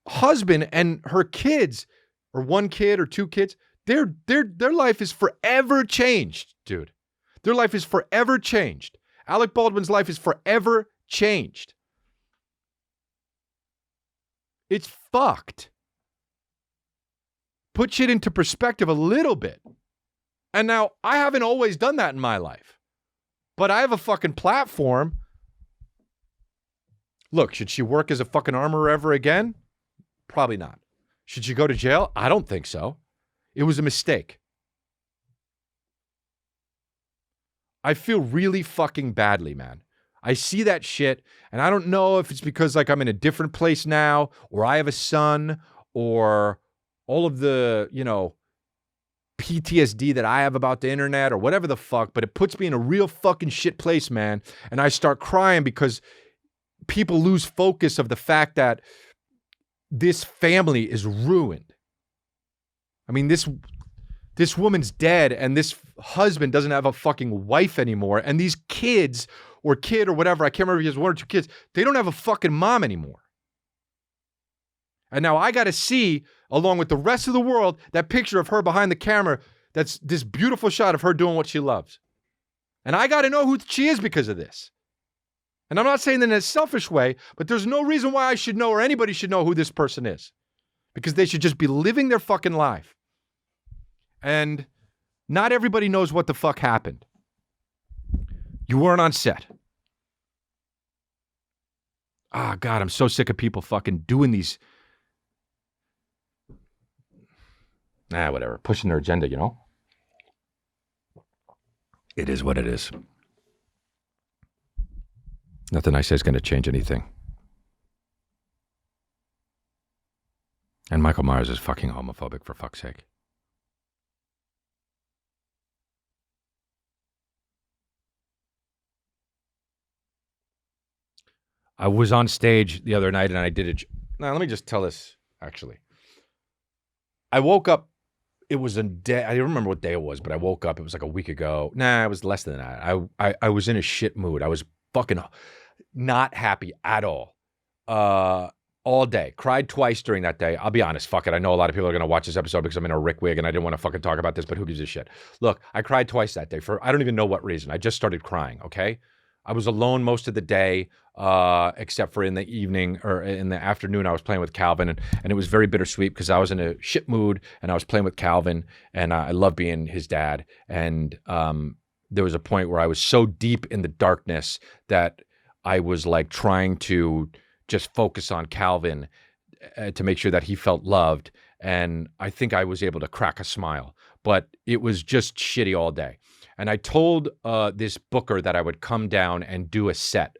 husband and her kids, or one kid or two kids, their life is forever changed, dude. Their life is forever changed. Alec Baldwin's life is forever changed. It's fucked. Put shit into perspective a little bit. And now, I haven't always done that in my life, but I have a fucking platform. Look, should she work as a fucking armorer ever again? Probably not. Should she go to jail? I don't think so. It was a mistake. I feel really fucking badly, man. I see that shit, and I don't know if it's because like I'm in a different place now, or I have a son, or all of the, PTSD that I have about the internet, or whatever the fuck, but it puts me in a real fucking shit place, man. And I start crying because people lose focus of the fact that this family is ruined. I mean, this woman's dead, and this husband doesn't have a fucking wife anymore. And these kids, or kid or whatever, I can't remember if he has one or two kids, they don't have a fucking mom anymore. And now I got to see, along with the rest of the world, that picture of her behind the camera, that's this beautiful shot of her doing what she loves. And I got to know who she is because of this. And I'm not saying that in a selfish way, but there's no reason why I should know, or anybody should know, who this person is. Because they should just be living their fucking life. And not everybody knows what the fuck happened. You weren't on set. Ah, God, I'm so sick of people fucking doing these. Whatever. Pushing their agenda, It is what it is. Nothing I say is going to change anything. And Michael Myers is fucking homophobic, for fuck's sake. I was on stage the other night and I did it. Now, let me just tell this, actually. I woke up. It was a day. I don't remember what day it was, but I woke up. It was like a week ago. Nah, it was less than that. I was in a shit mood. I was fucking not happy at all day. Cried twice during that day. I'll be honest. Fuck it. I know a lot of people are going to watch this episode because I'm in a Rick wig and I didn't want to fucking talk about this, but who gives a shit? Look, I cried twice that day for I don't even know what reason. I just started crying, okay? I was alone most of the day, except for in the evening or in the afternoon. I was playing with Calvin, and it was very bittersweet because I was in a shit mood and I was playing with Calvin, and I love being his dad. And there was a point where I was so deep in the darkness that I was like trying to just focus on Calvin to make sure that he felt loved. And I think I was able to crack a smile, but it was just shitty all day. And I told this booker that I would come down and do a set.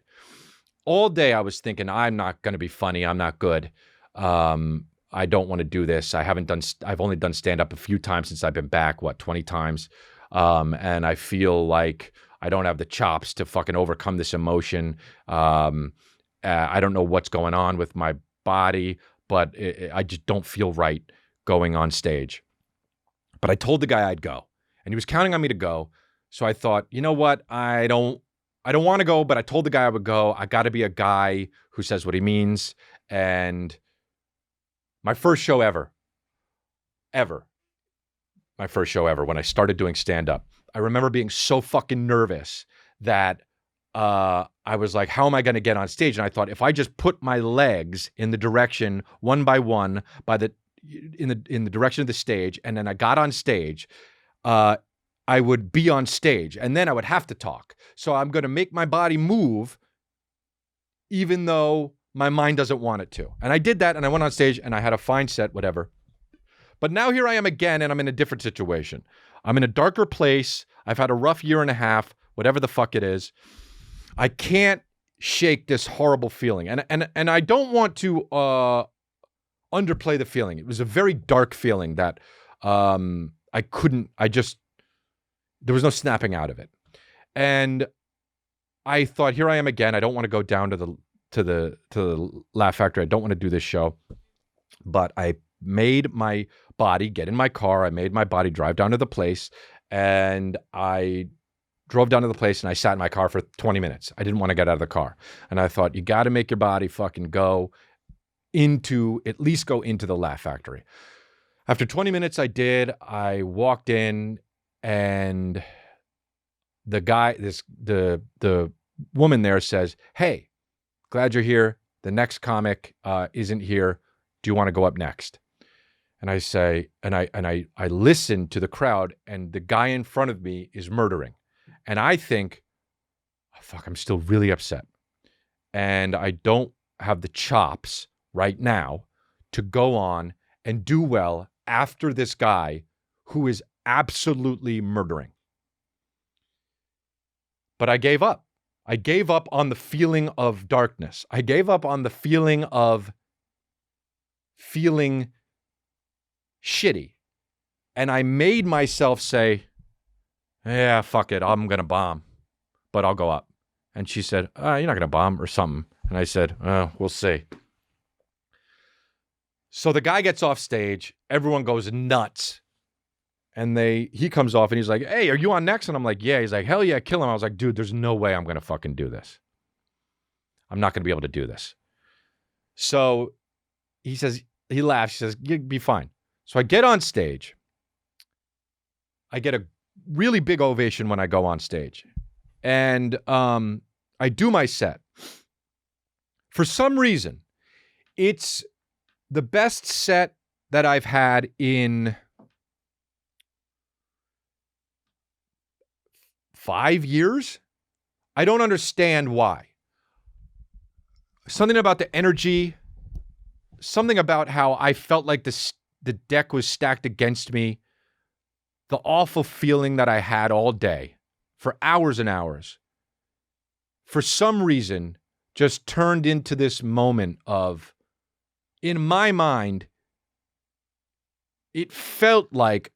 All day I was thinking, I'm not going to be funny. I'm not good. I don't want to do this. I've only done stand-up a few times since I've been back, 20 times. And I feel like I don't have the chops to fucking overcome this emotion. I don't know what's going on with my body, but I just don't feel right going on stage. But I told the guy I'd go, and he was counting on me to go. So I thought, you know what? I don't want to go, but I told the guy I would go. I got to be a guy who says what he means. And my first show ever, my first show ever, when I started doing stand-up, I remember being so fucking nervous that I was like, how am I going to get on stage? And I thought, if I just put my legs in the direction one by one in the direction of the stage, and then I got on stage, I would be on stage, and then I would have to talk. So I'm going to make my body move even though my mind doesn't want it to. And I did that, and I went on stage, and I had a fine set, whatever. But now here I am again, and I'm in a different situation. I'm in a darker place. I've had a rough year and a half, whatever the fuck it is. I can't shake this horrible feeling. And I don't want to underplay the feeling. It was a very dark feeling that there was no snapping out of it. And I thought, here I am again. I don't want to go down to the Laugh Factory. I don't want to do this show. But I made my body get in my car. I made my body drive down to the place. And I drove down to the place and I sat in my car for 20 minutes. I didn't want to get out of the car. And I thought, you got to make your body fucking at least go into the Laugh Factory. After 20 minutes, I did. I walked in, and the woman there says, "Hey, glad you're here. The next comic isn't here. Do you want to go up next?" And I say, and I listen to the crowd, and the guy in front of me is murdering. And I think, oh, fuck, I'm still really upset. And I don't have the chops right now to go on and do well after this guy who is absolutely murdering. But I gave up. I gave up on the feeling of darkness. I gave up on the feeling of feeling shitty. And I made myself say, yeah, fuck it. I'm going to bomb, but I'll go up. And she said, you're not going to bomb or something. And I said, we'll see. So the guy gets off stage. Everyone goes nuts. And he comes off and he's like, hey, are you on next? And I'm like, yeah. He's like, hell yeah, kill him. I was like, dude, there's no way I'm going to fucking do this. I'm not going to be able to do this. So he laughs. He says, you'll be fine. So I get on stage. I get a really big ovation when I go on stage. And I do my set. For some reason, it's the best set that I've had in 5 years. I don't understand why. Something about the energy, something about how I felt like the deck was stacked against me, the awful feeling that I had all day for hours and hours for some reason, just turned into this moment of, in my mind, it felt like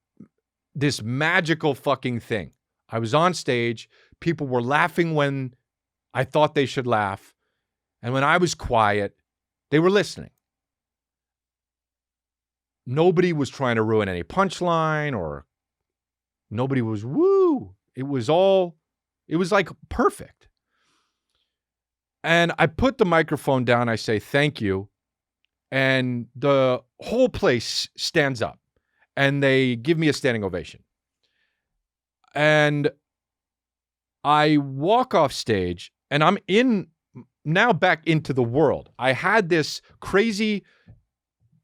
this magical fucking thing. I was on stage. People were laughing when I thought they should laugh. And when I was quiet, they were listening. Nobody was trying to ruin any punchline or nobody was woo. It was like perfect. And I put the microphone down. I say, thank you. And the whole place stands up and they give me a standing ovation. And I walk off stage and I'm now back into the world. I had this crazy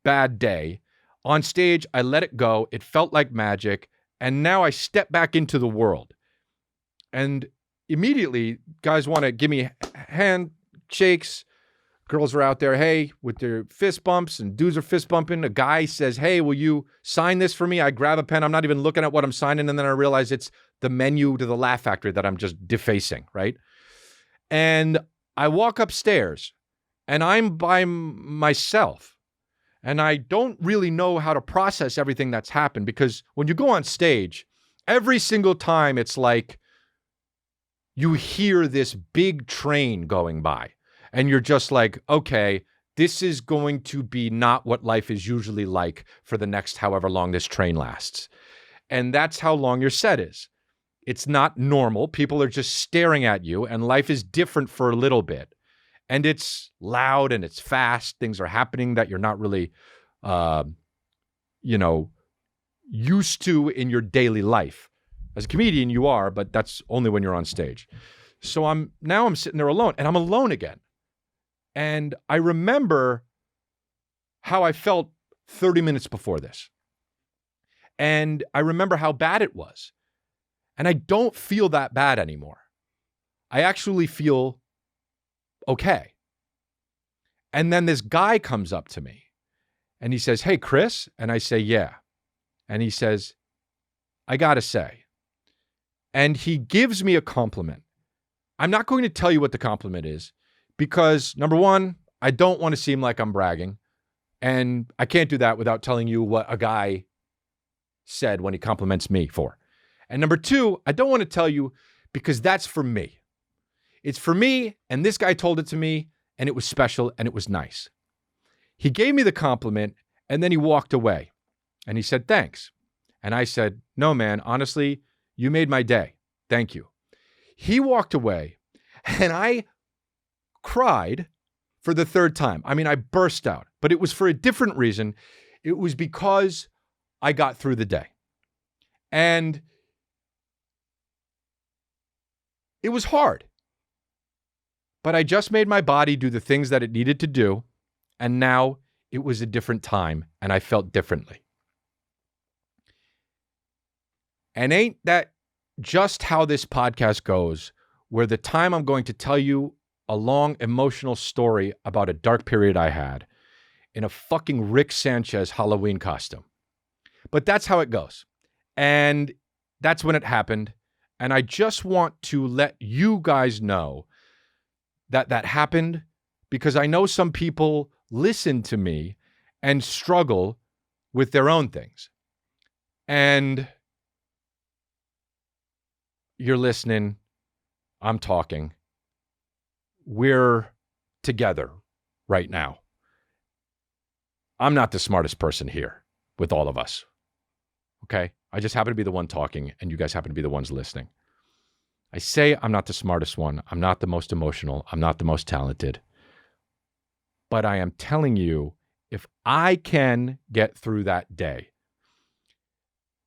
bad day. On stage, I let it go. It felt like magic. And now I step back into the world. And immediately, guys want to give me handshakes. Girls are out there, hey, with their fist bumps, and dudes are fist bumping. A guy says, hey, will you sign this for me? I grab a pen. I'm not even looking at what I'm signing. And then I realize it's the menu to the Laugh Factory that I'm just defacing, right? And I walk upstairs and I'm by myself. And I don't really know how to process everything that's happened, because when you go on stage, every single time it's like you hear this big train going by and you're just like, okay, this is going to be not what life is usually like for the next however long this train lasts. And that's how long your set is. It's not normal. People are just staring at you and life is different for a little bit. And it's loud and it's fast. Things are happening that you're not really, used to in your daily life. As a comedian, you are, but that's only when you're on stage. So I'm sitting there alone, and I'm alone again. And I remember how I felt 30 minutes before this. And I remember how bad it was. And I don't feel that bad anymore. I actually feel okay. And then this guy comes up to me and he says, hey, Chris. And I say, yeah. And he says, I got to say. And he gives me a compliment. I'm not going to tell you what the compliment is because, number one, I don't want to seem like I'm bragging. And I can't do that without telling you what a guy said when he compliments me for. And number two, I don't want to tell you because that's for me. It's for me, and this guy told it to me, and it was special, and it was nice. He gave me the compliment, and then he walked away. And he said, thanks. And I said, no, man, honestly, you made my day. Thank you. He walked away, and I cried for the third time. I mean, I burst out, but it was for a different reason. It was because I got through the day. And it was hard. But I just made my body do the things that it needed to do, and now it was a different time, and I felt differently. And ain't that just how this podcast goes, where the time I'm going to tell you a long emotional story about a dark period I had in a fucking Rick Sanchez Halloween costume. But that's how it goes. And that's when it happened. And I just want to let you guys know that happened, because I know some people listen to me and struggle with their own things. And you're listening. I'm talking. We're together right now. I'm not the smartest person here with all of us. Okay? I just happen to be the one talking, and you guys happen to be the ones listening. I say I'm not the smartest one. I'm not the most emotional. I'm not the most talented. But I am telling you, if I can get through that day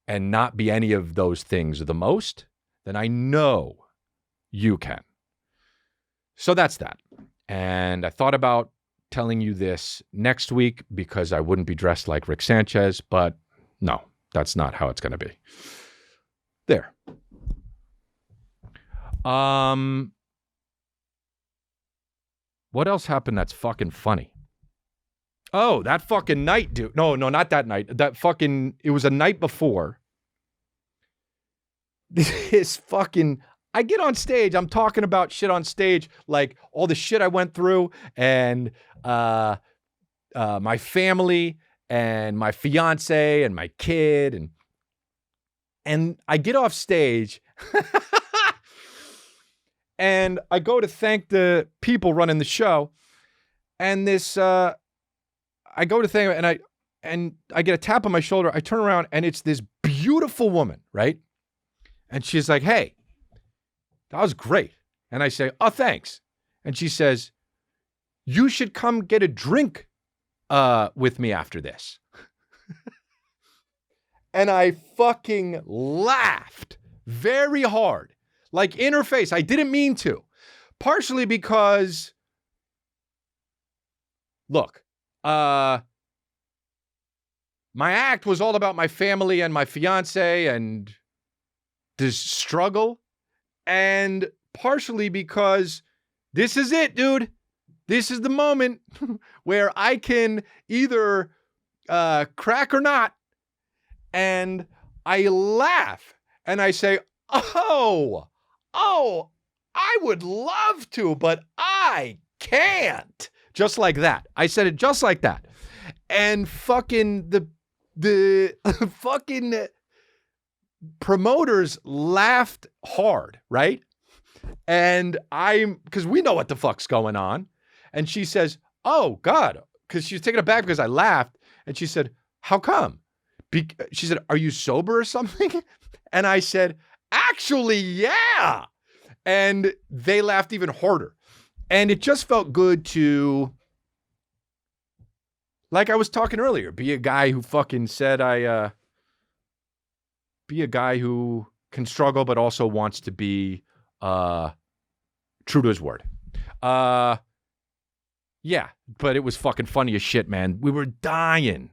and not be any of those things the most, then I know you can. So that's that. And I thought about telling you this next week because I wouldn't be dressed like Rick Sanchez, but no, that's not how it's going to be. There. What else happened that's fucking funny? Oh, that fucking night, dude. No, not that night. It was a night before. This fucking I get on stage, I'm talking about shit on stage, like all the shit I went through and my family and my fiance and my kid and I get off stage and I go to thank the people running the show, and I go to thank and I get a tap on my shoulder. I turn around and it's this beautiful woman, right? And she's like, "Hey, that was great." And I say, "Oh, thanks." And she says, "You should come get a drink with me after this." And I fucking laughed very hard, like in her face. I didn't mean to, partially because, look, my act was all about my family and my fiance and this struggle, and partially because this is it, dude. This is the moment where I can either crack or not. And I laugh and I say, oh, I would love to, but I can't. Just like that. I said it just like that. And fucking the fucking promoters laughed hard, right? And because we know what the fuck's going on. And she says, "Oh, God," because she was taken aback because I laughed. And she said, "How come?" She said, "Are you sober or something?" And I said, "Actually, yeah." And they laughed even harder. And it just felt good to, like I was talking earlier, be a guy who fucking said be a guy who can struggle but also wants to be true to his word. Yeah, but it was fucking funny as shit, man. We were dying.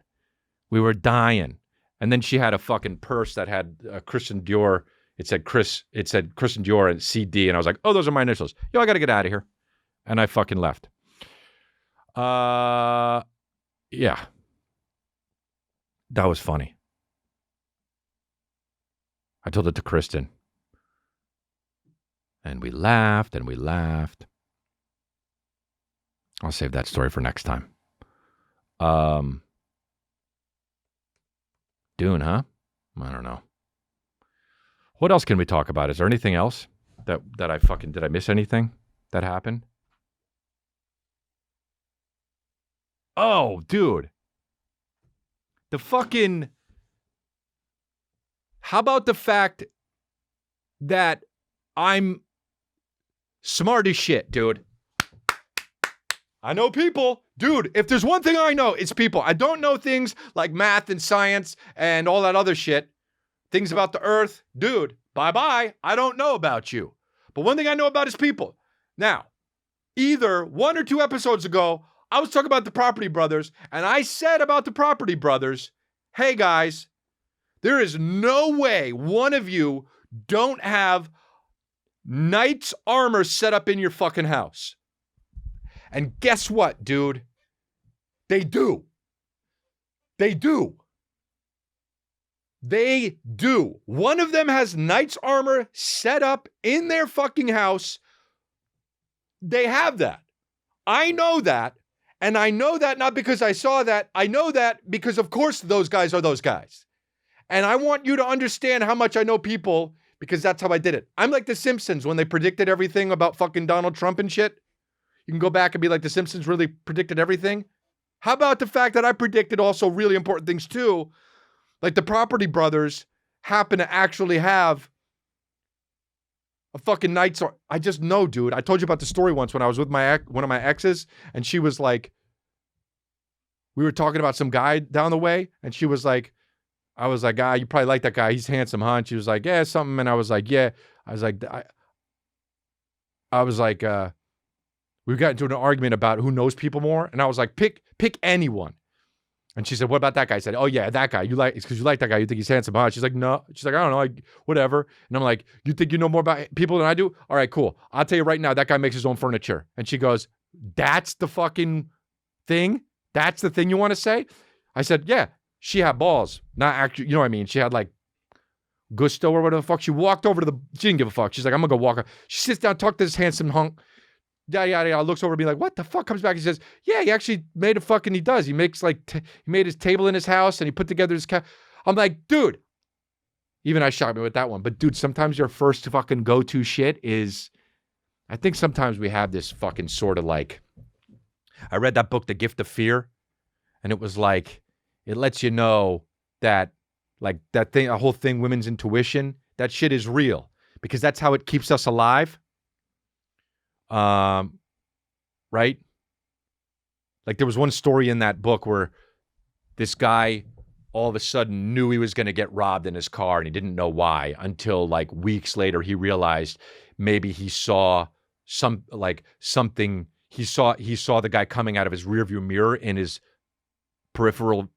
And then she had a fucking purse that had Christian Dior. It said Christian Dior and CD. And I was like, "Oh, those are my initials. Yo, I got to get out of here." And I fucking left. Yeah. That was funny. I told it to Kristen. And we laughed and we laughed. I'll save that story for next time. Dune, huh? I don't know. What else can we talk about? Is there anything else that I fucking, did I miss anything that happened? Oh, dude. How about the fact that I'm smart as shit, dude? I know people. Dude, if there's one thing I know, it's people. I don't know things like math and science and all that other shit. Things about the earth. Dude, bye-bye. I don't know about you. But one thing I know about is people. Now, either 1 or 2 episodes ago, I was talking about the Property Brothers, and I said about the Property Brothers, "Hey guys, there is no way one of you don't have knight's armor set up in your fucking house." And guess what, dude? They do. They do. They do. One of them has knight's armor set up in their fucking house. They have that. I know that. And I know that not because I saw that. I know that because, of course, those guys are those guys. And I want you to understand how much I know people because that's how I did it. I'm like the Simpsons when they predicted everything about fucking Donald Trump and shit. You can go back and be like, the Simpsons really predicted everything. How about the fact that I predicted also really important things too? Like the Property Brothers happen to actually have a fucking knight's armor. I just know, dude. I told you about the story once when I was with one of my exes, and she was like, we were talking about some guy down the way, and she was like, I was like, "Ah, you probably like that guy. He's handsome, huh?" And she was like, "Yeah, something." And I was like, "Yeah." I was like, we got into an argument about who knows people more. And I was like, pick anyone. And she said, "What about that guy?" I said, "Oh yeah, that guy. It's because you like that guy. You think he's handsome, huh?" She's like, "No." She's like, "I don't know, whatever." And I'm like, "You think you know more about people than I do? All right, cool. I'll tell you right now, that guy makes his own furniture." And she goes, "That's the fucking thing? That's the thing you want to say?" I said, "Yeah, she had balls. Not actually, you know what I mean? She had like gusto or whatever the fuck. She walked over to the, she didn't give a fuck. She's like, I'm gonna go walk. She sits down, talk to this handsome hunk. Yada, yada, yada. Looks over at me like, what the fuck? Comes back. He says, yeah, he actually made a fucking, he does. He makes like, he made his table in his house and he put together his I'm like, dude. Even I shot me with that one. But dude, sometimes your first fucking go-to shit is, I think sometimes we have this fucking sort of like, I read that book, The Gift of Fear. And it was like, it lets you know that like that thing, a whole thing, women's intuition, that shit is real because that's how it keeps us alive. Right? Like there was one story in that book where this guy all of a sudden knew he was going to get robbed in his car and he didn't know why until like weeks later he realized maybe he saw something he saw the guy coming out of his rearview mirror in his peripheral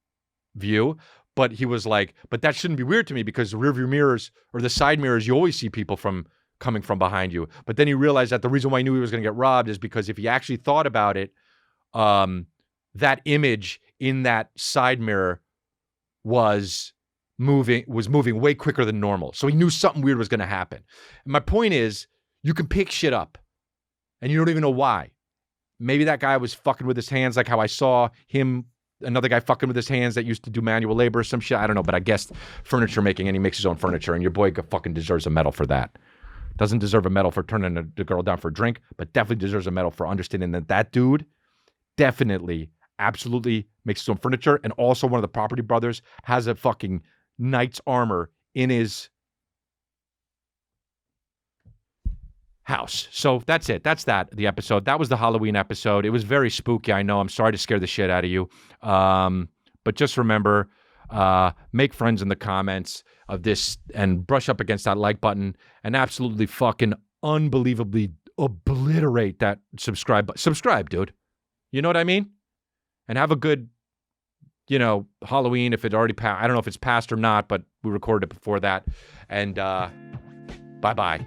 view. But he was like, but that shouldn't be weird to me because the rearview mirrors or the side mirrors, you always see people coming from behind you. But then he realized that the reason why he knew he was going to get robbed is because if he actually thought about it, that image in that side mirror was moving way quicker than normal. So he knew something weird was going to happen. And my point is, you can pick shit up and you don't even know why. Maybe that guy was fucking with his hands like how I saw him, another guy fucking with his hands that used to do manual labor or some shit. I don't know, but I guess furniture making and he makes his own furniture and your boy fucking deserves a medal for that. Doesn't deserve a medal for turning the girl down for a drink, but definitely deserves a medal for understanding that dude definitely, absolutely makes his own furniture. And also one of the property brothers has a fucking knight's armor in his house. So that's it. That's the episode. That was the Halloween episode. It was very spooky. I know. I'm sorry to scare the shit out of you. But just remember, make friends in the comments of this and brush up against that like button and absolutely fucking unbelievably obliterate that subscribe button. Subscribe, dude. You know what I mean? And have a good, Halloween if it already passed. I don't know if it's passed or not, but we recorded it before that. And bye-bye.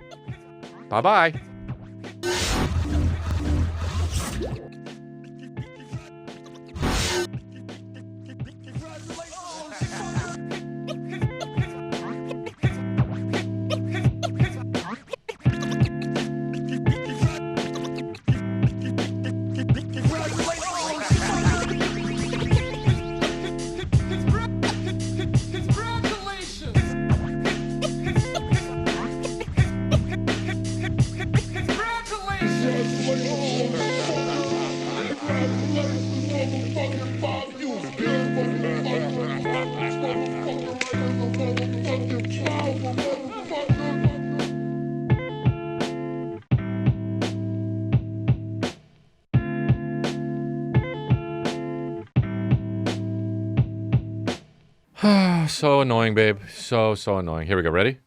Bye-bye. So annoying, babe. So annoying. Here we go. Ready?